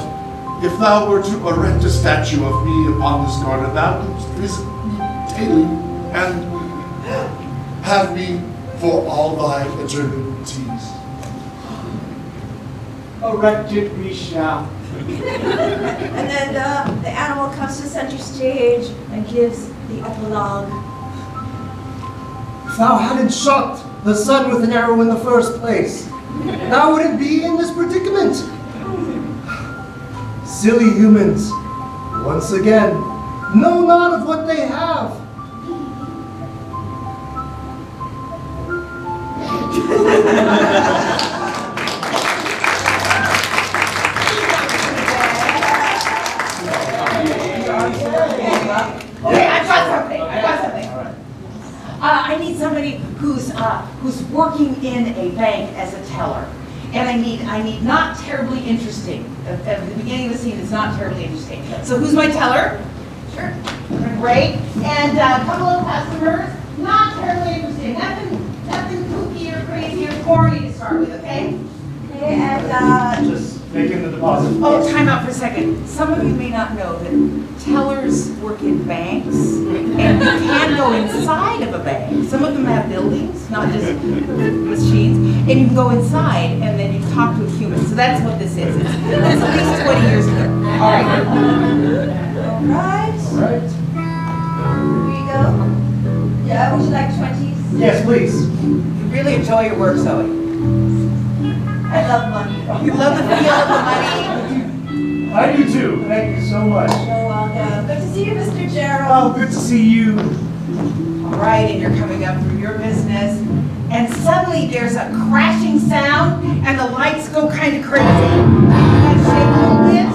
if thou were to erect a statue of me upon this garden, thou couldst visit me daily and have me for all thy eternities. Erect it we shall. And then the animal comes to center stage and gives the epilogue. If thou hadn't shot the sun with an arrow in the first place, thou wouldn't be in this predicament. Silly humans, once again, know not of what they have. Okay, I've got something. I need somebody who's working in a bank as a teller, and I need not terribly interesting. At the beginning of the scene, it's not terribly interesting. So who's my teller? Sure. Great. And a couple of customers, not terribly interesting. Nothing kooky or crazy or corny to start with. Okay. Okay, and Just making the deposit. Oh, time out for a second. Some of you may not know that tellers work in banks, and you can go inside of a bank. Some of them have buildings, not just machines, and you can go inside and then you talk to a human. So that's what this is. It's at least 20 years ago. All right. all right. All right. Here you go. Yeah, would you like 20s? Yes, please. You really enjoy your work, Zoe. I love money. You love the feel of the money. I do too. Thank you so much. You're welcome. Good to see you, Mr. Gerald. Oh, good to see you. All right, and you're coming up through your business, and suddenly there's a crashing sound, and the lights go kind of crazy. You guys shake a little bit,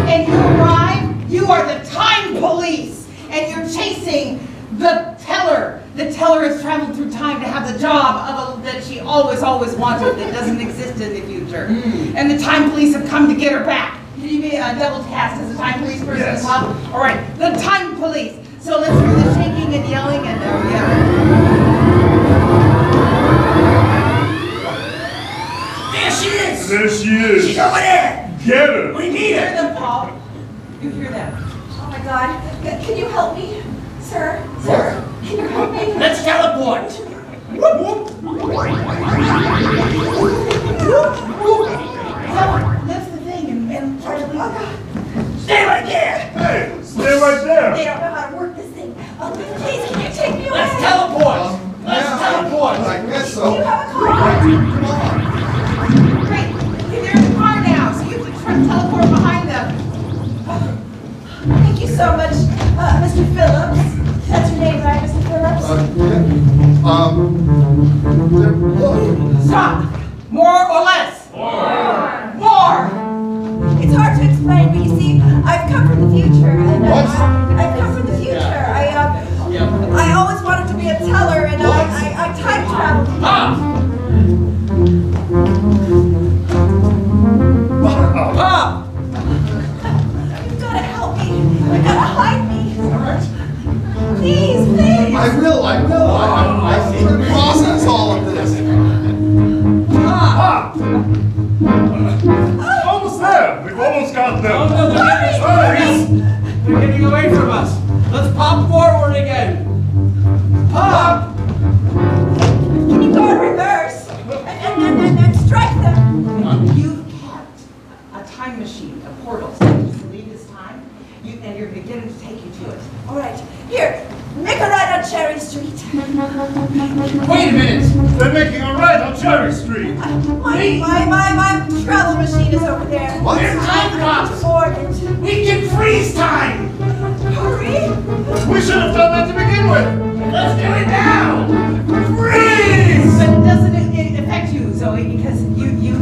and you arrive. You are the time police, and you're chasing the teller. The teller has traveled through time to have the job that she always wanted that doesn't exist in the future. And the time police have come to get her back. Can you be double tasked as a time police person as well? All right, the time police. So let's do the shaking and yelling and yeah. There she is! There she is. She's over there! Get her. We need You hear her! them, Paul. You hear them. Oh my God. Can you help me? Sir, can you help me? Let's teleport! So, lift the thing and try to leave. Oh God. Stay right there! Hey, stay right there. They don't know how to work this thing. Please, can you take me away? Let's teleport! Let's teleport! I guess Do you so. have a car? Great. Okay, they're in the car now, so you can try to teleport behind them. Thank you so much, Mr. Phillips. That's your name, right, Mr. Phillips? Stop. More or less? More. It's hard to explain, but you see, I've come from the future, and I've come from the future. I always wanted to be a teller, and I time traveled. and strike them. You've kept a time machine, a portal, so you can leave this time, and you're going to get him to take you to it. All right, here, make a ride on Cherry Street. Wait a minute! They're making a ride on Cherry Street! My travel machine is over there. What? There's time cops! Board it. We can freeze time! Hurry. We should have done that to begin with! Let's do it now! Freeze! But it doesn't affect you, Zoe, because you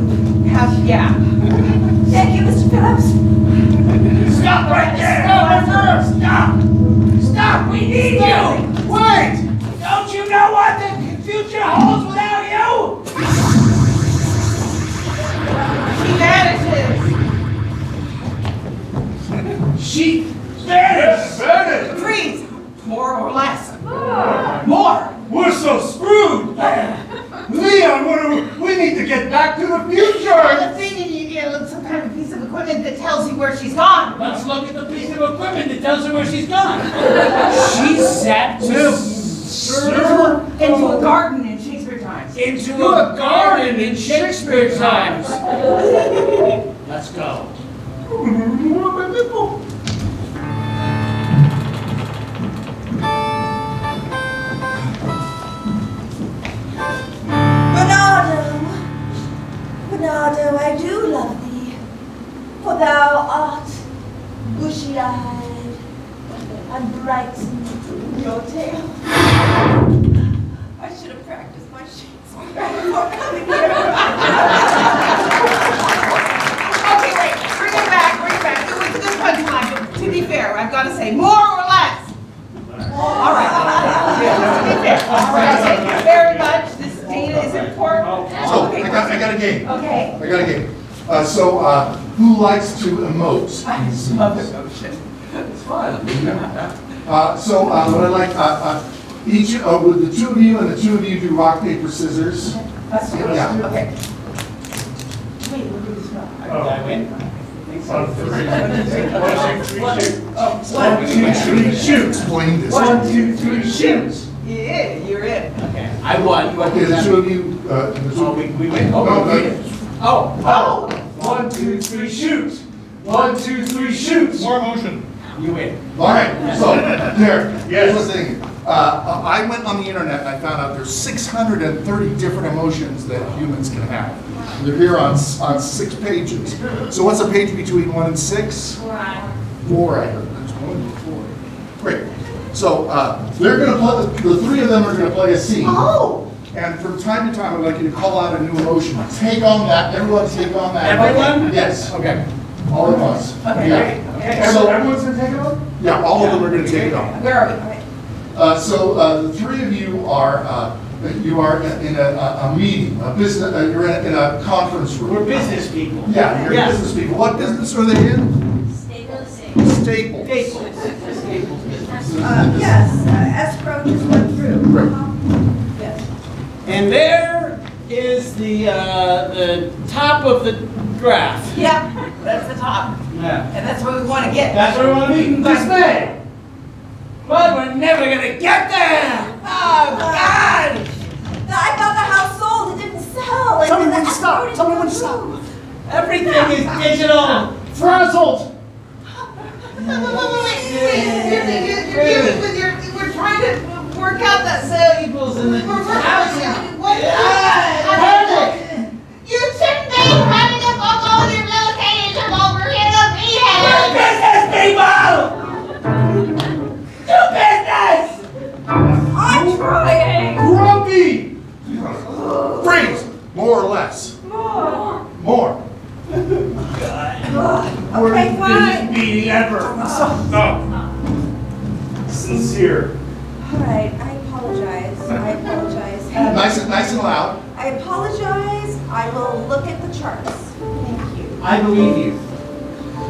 have, yeah. Thank you, Mr. Phillips. Stop right there! Stop! Stop! We need you! Wait! Don't you know what the future holds without you? She vanishes. She vanished! Freeze. More or less. More. We're so screwed! Leon, we need to get back to the future! The thing you get some kind of piece of equipment that tells you where she's gone. Let's look at the piece of equipment that tells her where she's gone. She's set Into a garden in Shakespeare times. into a garden in Shakespeare times. Let's go. Bernardo, I do love thee, for thou art bushy-eyed and bright in your tail. I should have practiced my shakes before coming here. Okay, wait. Bring it back. It was a good punchline, but to be fair, I've got to say more or less. All right. To be fair. Thank you very much. This data is important. So, I got a game. Okay. I got a game. Who likes to emote? I love emotion. It's fun. What I like, each, with the two of you and the two of you do rock, paper, scissors. Let's do it. Yeah. Okay. Wait, what did we spell? Did I win? On three. 1, 2, 3, shoot. Oh, 1, 2, 3, shoot. Explain this. 1, 2, 3, shoot. Yeah, you're in. Okay, I won. Okay, the two of you, Oh, we win. No, Oh, no. oh, 1, 2, 3, shoot. 1, 2, 3, shoot. More emotion. you win. All right, so, Derek, Yes. here's the thing. I went on the internet and I found out there's 630 different emotions that humans can have. They're here on 6 pages. So what's a page between 1 and 6? 4, I heard. There's 1 and 4. Great. So they're going to play, the 3 of them are going to play a scene. Oh! And from time to time, I'd like you to call out a new emotion. Take on that. Everyone take on that. Everyone? Yes. Okay. All at once. Okay. Yeah. Okay. So, Everyone's going to take it on? yeah, all of them are going to take it on. Where are we? The 3 of you are in a meeting, a business. You're in a conference room. We're business people. Yeah, you're Yes. business people. What business are they in? Staples. Staples. Staples business. Yes, escrow just went through. Right. Yes. And there is the top of the graph. Yeah, that's the top. Yeah. And that's what we want to get. That's where we want to be. Dismay! But we're never gonna get there. Oh, God! I thought the house sold, it didn't sell. Tell me And when to the stop. escrow Tell me when to didn't stop. go Everything is digital. Frazzled! We're trying to work out that sale. People's in the housing. Panic! You shouldn't be running up on all your real estate agents over here to be We're business people. Do business. I'm trying. Grumpy! Freeze! More or less? More. More. Okay, fine. Meeting ever. No. Sincere. All right, I apologize. Nice and loud. I apologize. I will look at the charts. Thank you. I believe you.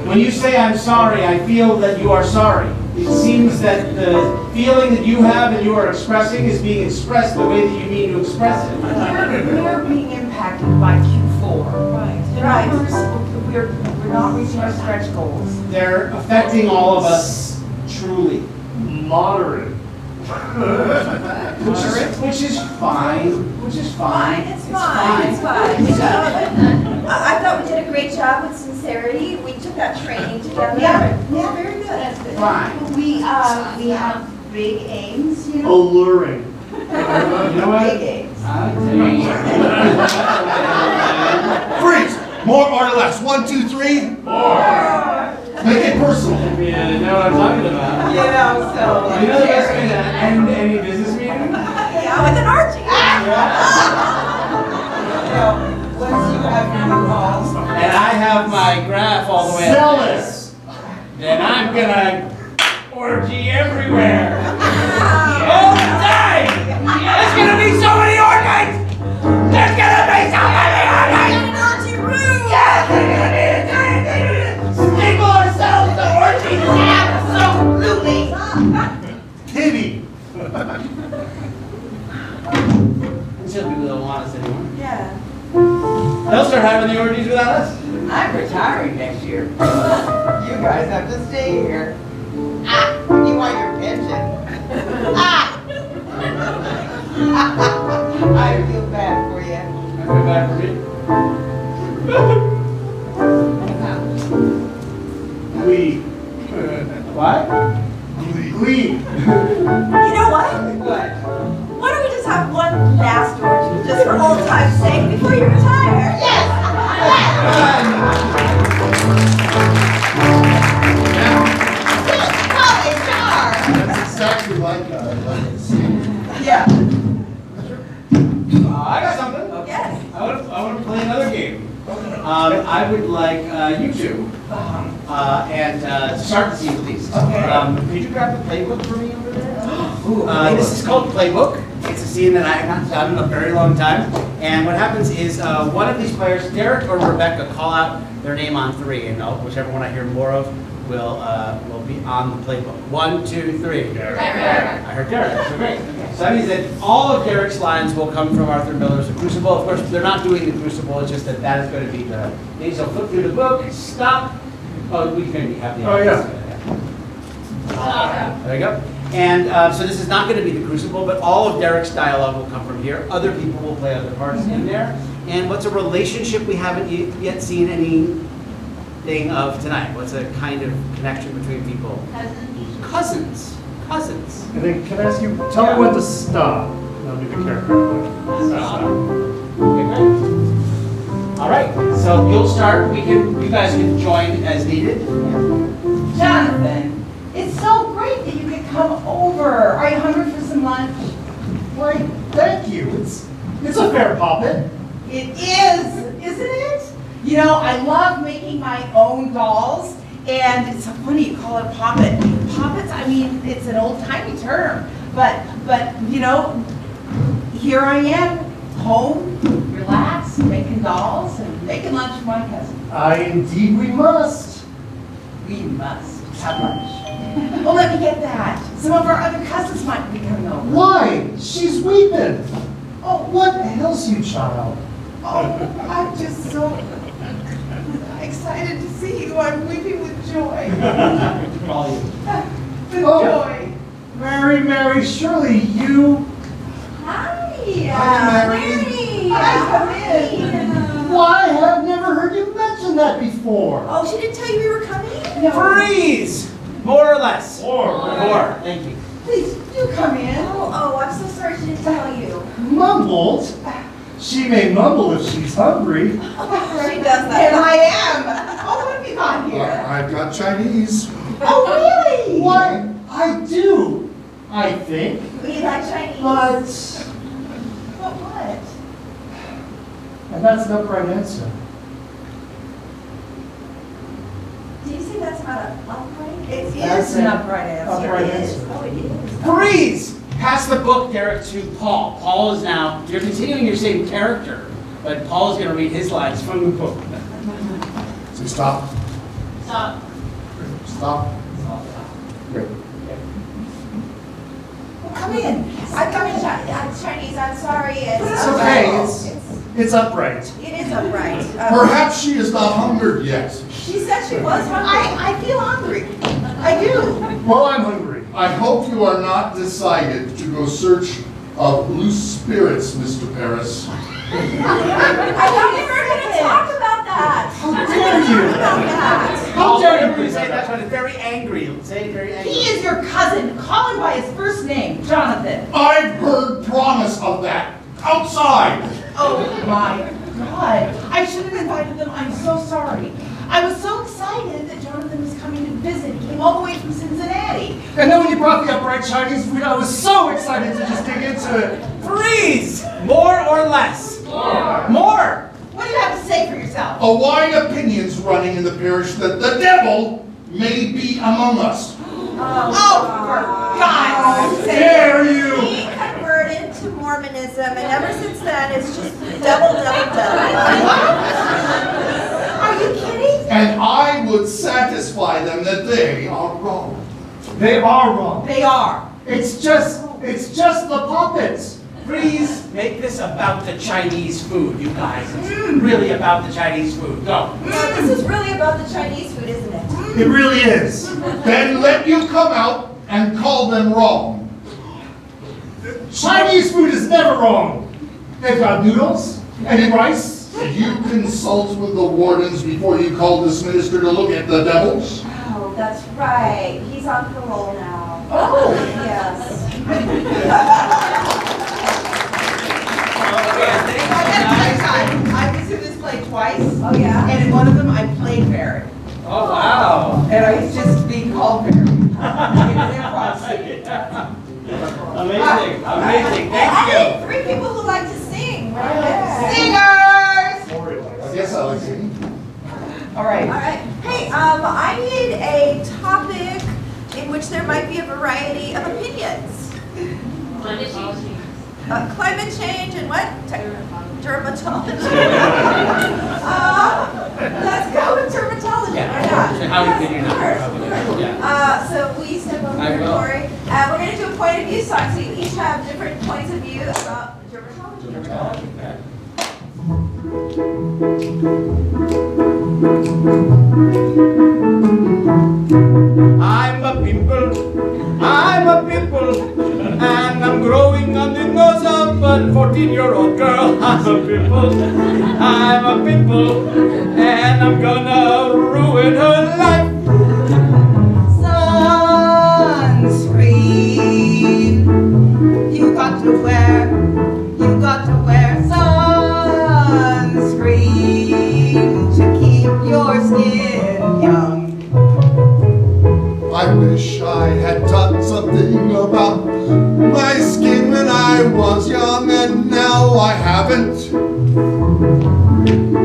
When you say I'm sorry, I feel that you are sorry. It seems that the feeling that you have and you are expressing is being expressed the way that you mean to express it. We're being impacted by Q4. Right. The Right. numbers, we're not reaching our stretch goals. They're affecting all of us truly. Moderate. Which is fine. Which is fine. It's fine. I thought we did a great job with sincerity. We took that training together. Yeah. Very good. That's good. Fine. We have big aims, you know? Alluring. You know what? Big aims. Freeze! More or less. 1, 2, 3. Make it personal. Yeah, you know what I'm talking about. You know, so. You know the best way to end any business meeting? Yeah, with an Archie. You know, once you have your new calls. And I have my graph all the way up. Zealous. Then I'm gonna orgy everywhere. All the time! There's gonna be so many orgies! There's gonna be so many orgies! An Archie room. Yes! There's gonna be a giant staple ourselves to orgies! Absolutely. Kitty. Until people don't want us anymore. Yeah. They'll start having the orgies without us. I'm retiring next year. You guys have to stay here. You want your pension. I feel bad for you. I feel bad for me. Glee. What? Glee. You know what? What? Why don't we just have one last orgy, just for old time's sake, before you retire? Yes. That's exactly like Yeah. I got something. Yes. I want to play another game. I would like you two, and to start the scene at least. Okay. Could you grab the playbook for me over there? This is called Playbook. It's a scene that I have not done in a very long time. And what happens is one of these players, Derek or Rebecca, call out their name on 3, and whichever one I hear more of will be on the playbook. 1, 2, 3. Derek. I heard Derek. So great. So that means that all of Derek's lines will come from Arthur Miller's The Crucible. Of course, they're not doing The Crucible. It's just that that is going to be the thing. So flip through the book. Stop. Oh, we can have the. Oh, yeah. There you go. And so this is not going to be The Crucible, but all of Derek's dialogue will come from here. Other people will play other parts in there. And what's a relationship we haven't yet seen anything of tonight? What's a kind of connection between people? Cousins. Cousins. And then can I ask you, tell me when to stop. And I'll do the character. Okay, great. All right, so you'll start. You guys can join as needed. Jonathan, it's so great that you could come over. Are you hungry for some lunch? Why, thank you. It's a fair poppet. It is, isn't it? You know, I love making my own dolls, and it's so funny you call it a poppet. Poppets, I mean, it's an old-timey term, but you know, here I am, home, relaxed, making dolls and making lunch for my cousin. Indeed we must. We must have lunch. Well, let me get that. Some of our other cousins might be coming over. Why? She's weeping. Oh, what ails you, child? Oh, I'm just so excited to see you. I'm weeping with joy. With joy. Mary, surely you... Hi. Mary. Hi, come in. Why, I have never heard you mention that before. Oh, she didn't tell you we were coming? Freeze! More or less. More. Thank you. Please, do come in. Oh, I'm so sorry she didn't tell you. Mumbled? She may mumble if she's hungry. She does that. And I am. Oh, what have you got here? I've got Chinese. Oh, really? Why, I do, I think. We like Chinese. But What? and that's an upright answer. Did you say that's not an upright? It That's is an an upright answer. upright It is. answer. Oh, it is. Freeze! Pass the book, Derek, to Paul. Paul is now, you're continuing your same character, but Paul is going to read his lines from the book. Say stop. Stop. Stop. Great. Well, come in. I come in Chinese. I'm sorry. It's okay, it's upright. It is upright. Perhaps she is not hungered yet. She said she was hungry. I feel hungry. I do. Well, I'm hungry. I hope you are not decided to go search of loose spirits, Mr. Paris. I thought we were going to talk about that. How dare you? About that. How dare you say that? It's very angry. Say it very angry. He is your cousin. Call him by his first name, Jonathan. I've heard promise of that. Outside! Oh my God. I should have invited them. I'm so sorry. I was so excited that Jonathan was coming to visit. He came all the way from Cincinnati. And then when you brought the upright Chinese food, I was so excited to just dig into it. Freeze! More or less? More! What do you have to say for yourself? A wide opinion's running in the parish that the devil may be among us. Oh, for God's sake. Dare you! He converted to Mormonism, and ever since then, it's just double. Are you kidding? And I would satisfy them that they are wrong. They are wrong. They are. It's just the puppets. Freeze! Make this about the Chinese food, you guys. It's really about the Chinese food. Go. No, this is really about the Chinese food, isn't it? It really is. Then let you come out and call them wrong. Chinese food is never wrong. They've got noodles and rice. Did you consult with the wardens before you called this minister to look at the devils? Oh, that's right. He's on parole now. Oh. Yes. I was in this play twice. Oh, yeah? And in one of them, I played Barry. Oh, wow. And I was just being called Barry. Amazing. Amazing. I Thank you. need 3 people who like to sing right there. Singers! I guess I'll see. All right. All right. Hey, I need a topic in which there might be a variety of opinions. Climate change and what? Dermatology. Let's go with dermatology. Why not? How did you know? Yeah. So will you step over I here, will. Lori? We're going to do a point of view song, so you each have different points of view about dermatology. I'm a pimple, and I'm growing on the nose of a 14-year-old girl. I'm a pimple, and I'm gonna ruin her life. Sunscreen, you got to wear sunscreen to keep your skin young. I wish I had done something about my skin when I was young, and now I haven't.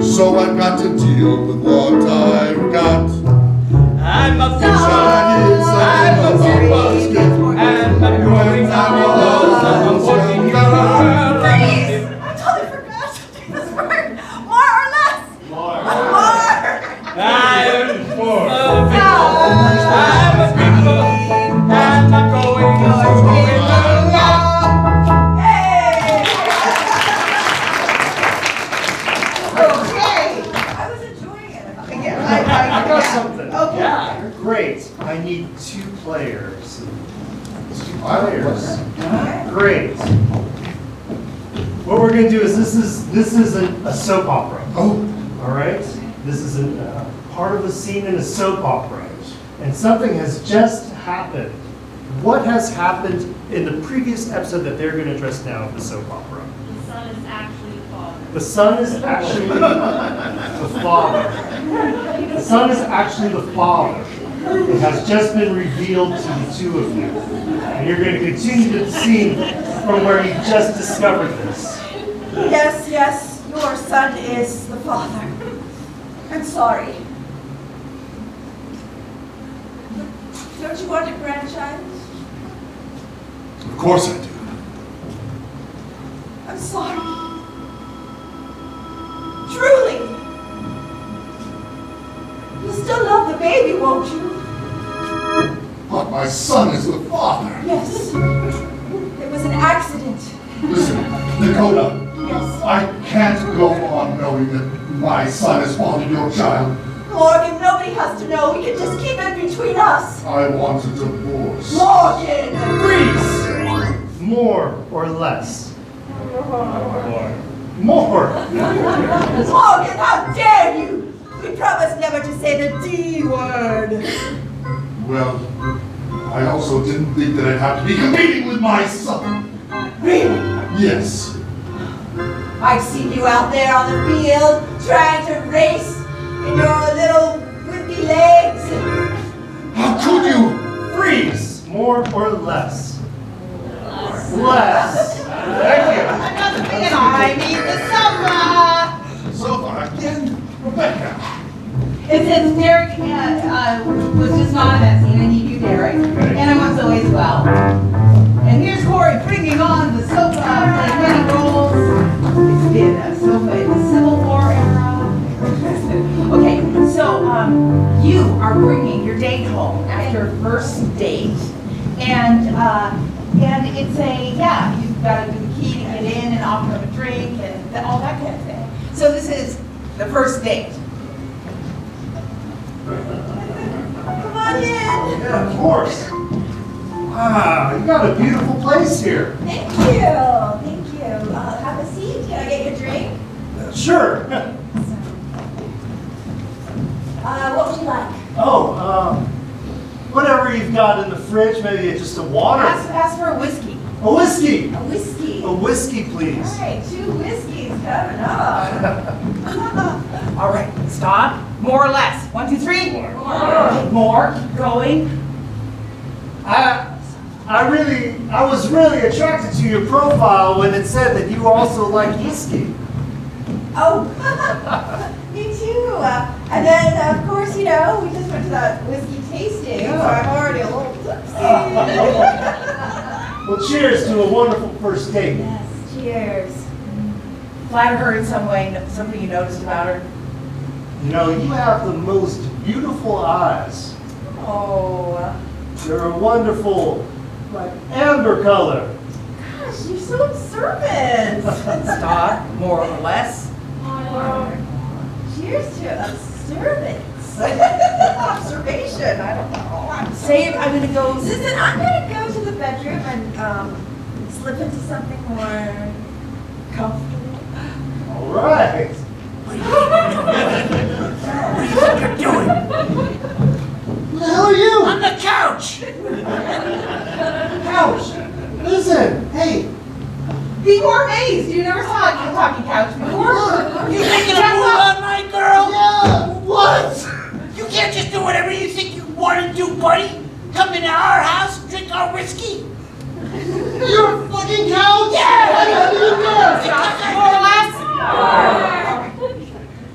So I've got to deal with what I've got. I'm a pimple, and I'm growing on the nose of a 14-year-old girl. Freeze! I totally forgot to do this word. More or less? More. I'm a pimple, and I'm going Okay. I was enjoying it. I got something. Okay. Yeah. Great. I need 2 players. 2 players. Great. What we're going to do is this is a soap opera. Oh. All right. This is part of a scene in a soap opera, and something has just happened. What has happened in the previous episode that they're going to address now in the soap opera? The son is actually the father. The son is actually the father. The son is actually the father. It has just been revealed to the 2 of you. And you're going to continue the scene from where you just discovered this. Yes, your son is the father. I'm sorry. Don't you want a grandchild? Of course I do. I'm sorry. Truly. You'll still love the baby, won't you? But my son is the father. Yes. It was an accident. Listen, Dakota. Yes. I can't go on knowing that my son has fathered your child. Morgan, no nobody has to know. We can just keep it between us. I want a divorce. Morgan! Freeze! More or less? More. Morgan, how dare you! We promised never to say the D word. Well, I also didn't think that I'd have to be competing with my son. Really? Yes. I've seen you out there on the field trying to race in your little wimpy legs. How could you? Freeze! More or less? Less. Thank you. I need the sofa. Sofa again? Rebecca. It says Derek was just not a messy, and I need you, Derek. And I want Zoe as well. And here's Corey bringing on the sofa and many roles. It's been a sofa in the Civil War era. Okay, so you are bringing your date home after first date, and it's you've got to do the key to get in and offer them a drink and all that kind of thing. So this is the first date. Come on in. Yeah, of course. Wow, you got a beautiful place here. Thank you. Thank you. Have a seat. Can I get you a drink? Sure. What would you like? Whatever you've got in the fridge, maybe just a water. Ask for a whiskey. A whiskey. A whiskey. A whiskey, please. All right, 2 whiskeys coming up. All right, stop. More or less. 1, 2, 3. More. Keep going. I was really attracted to your profile when it said that you also like whiskey. Oh, me too. And then, of course, we just went to that whiskey tasting, so I'm already a little tipsy. Well, cheers to a wonderful first date. Yes, cheers. Flatter her in some way, something you noticed about her. You know, you have the most beautiful eyes. Oh, They're a wonderful, like, amber color. gosh, you're so observant. Stop. More or less. Cheers to observance. Observation, I don't know. Say I'm going to go. Listen, I'm going to go to the bedroom and slip into something more comfortable. All right. What do you think you're doing? Who the hell are you? On the couch! Couch. Listen, hey. People are amazed. You never saw a talking couch before. You making a move on my girl? Yeah, what? You can't just do whatever you think you want to do, buddy. Come into our house, drink our whiskey. You're a fucking couch? Yeah! More or less.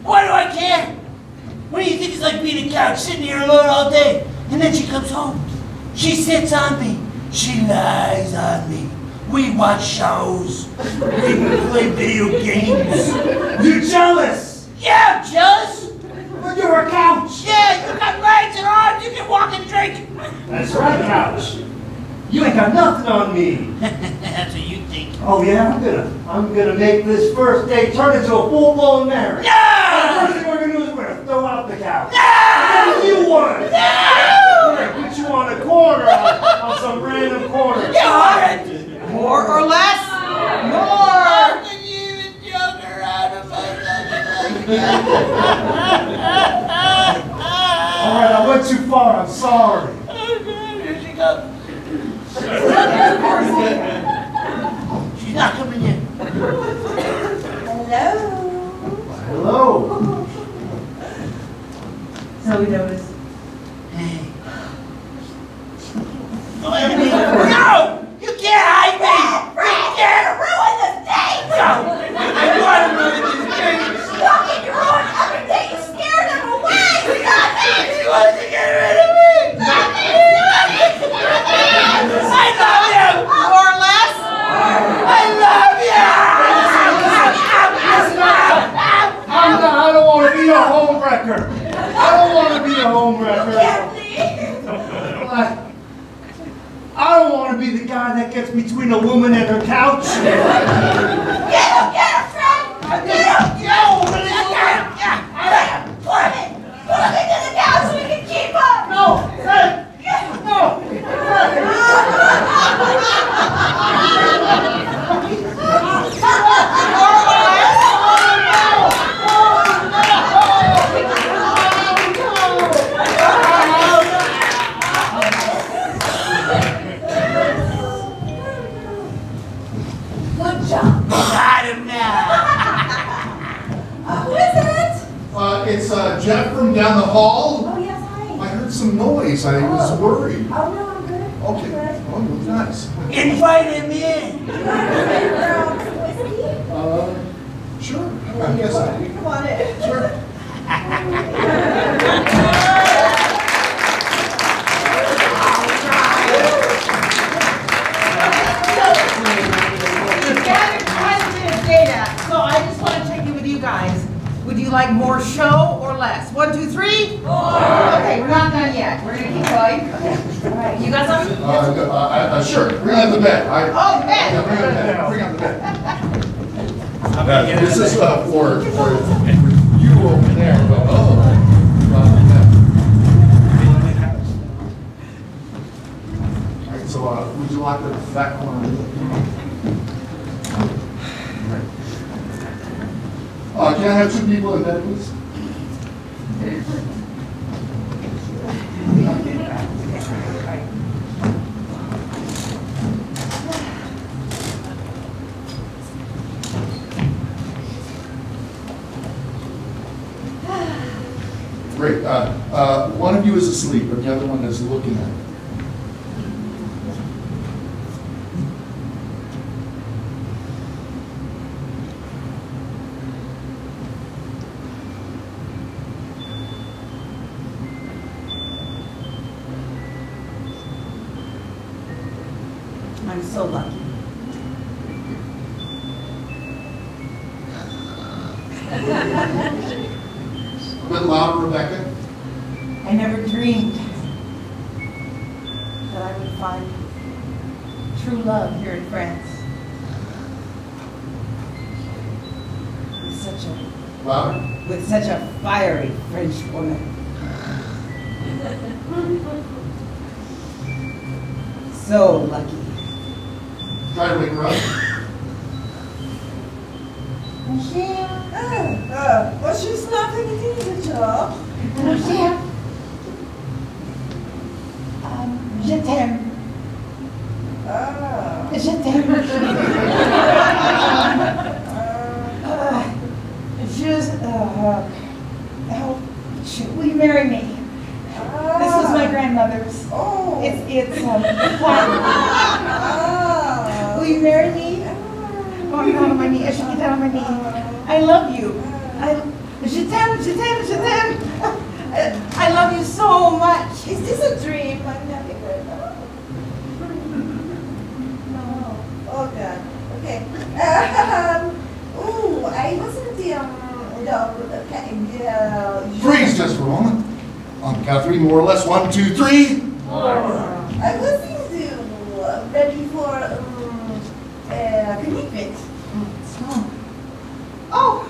Why do I care? What do you think it's like being a couch, sitting here alone all day? And then she comes home. She sits on me. She lies on me. We watch shows. We play video games. You're jealous. Yeah, I'm jealous. But you're a couch. Yeah, you got legs and arms. You can walk and drink. That's right, couch. You ain't got nothing on me. That's what you think. Oh yeah, I'm gonna make this first date turn into a full-blown marriage. No! The first thing we're gonna do is we're gonna throw out the couch. No! What do you want? No! We're gonna put you on a corner, on some random corner. You are it. More or less. How can you even joke around about All right, I went too far. I'm sorry. Here she comes. She's not coming in. Hello. Hello. So we noticed. Hey. Go ahead and no! You can't hide me! You can't ruin this date! No! I want to ruin this date! Stop it! You're on every day. You scared them away. Stop it! She wants to get rid of me! Stop it! I love you! More or less. I love you! I don't want to be a home wrecker. I don't want to be a home wrecker. I don't want to be the guy that gets between a woman and her couch. Get him, Fred! Get him! Yo! Put him to the couch! It's Jeff from down the hall. Oh, yes, hi. I heard some noise. I was worried. Oh, no, I'm good. Okay. Oh, nice. Invite him in. You want to some whiskey? Sure. I guess I Come on in. Sure. Gathered quantitative data, so I just want to check in with you guys. Would you like more show or less? 1, 2, 3? More. Okay, we're not done yet. We're gonna keep going. Okay. All right. You got something? Sure. Bring out the bed. Oh, bed. Yeah, bring out the bed. This is for you over there. But, All right, so would you like the back corner? Can I have 2 people in bed, please? Great. One of you is asleep, and the other one is looking at it. I'm so lucky. A bit louder, Rebecca. I never dreamed that I would find true love here in France. Louder. With such a fiery French woman. So lucky. Try to wake her up. Well, she's laughing at you, job. Je t'aime. Je t'aime. Will you marry me? This was my grandmother's. Oh. It's platinum. Will you marry me? Oh, I'm down on my knee. I should get down on my knee. I love you. Je t'aime, je t'aime, je t'aime. I love you so much. Is this a dream I'm having right now? No. Oh, God. Okay. Ooh, I wasn't Freeze just for a moment. On the count of 3, more or less. 1, 2, 3. I wasn't ready for commitment. Oh,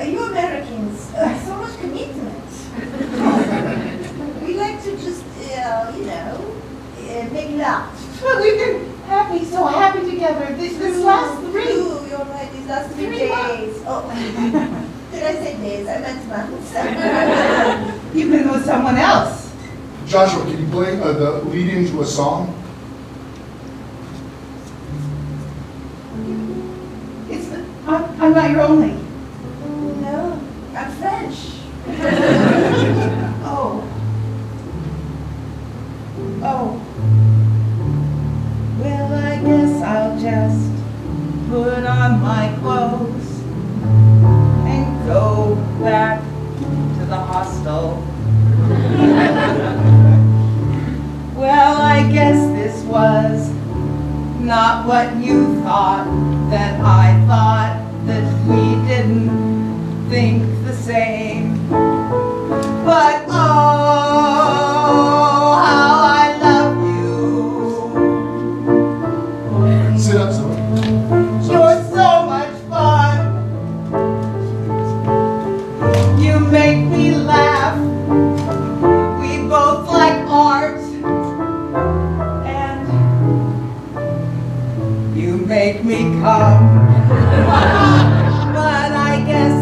you Americans, so much commitment. We like to just, make love. Well, we've been so happy together. This last 3. You're right, these last 3 days. Oh, did I say days? I meant months. You've been with someone else. Joshua, can you play the lead into a song? I'm not your only. No, I'm French. Oh. Well, I guess I'll just put on my clothes and go back to the hostel. Well, I guess this was not what you thought, that I thought that we didn't think the same. But oh, how I love you. Sit up, Zoe. You're so much fun. You make me laugh. We both like art. And you make me come. But I guess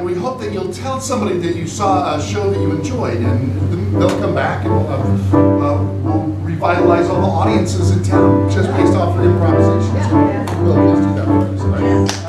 and we hope that you'll tell somebody that you saw a show that you enjoyed, and they'll come back and we'll revitalize all the audiences in town just based off of improvisation. So let's do that first, right?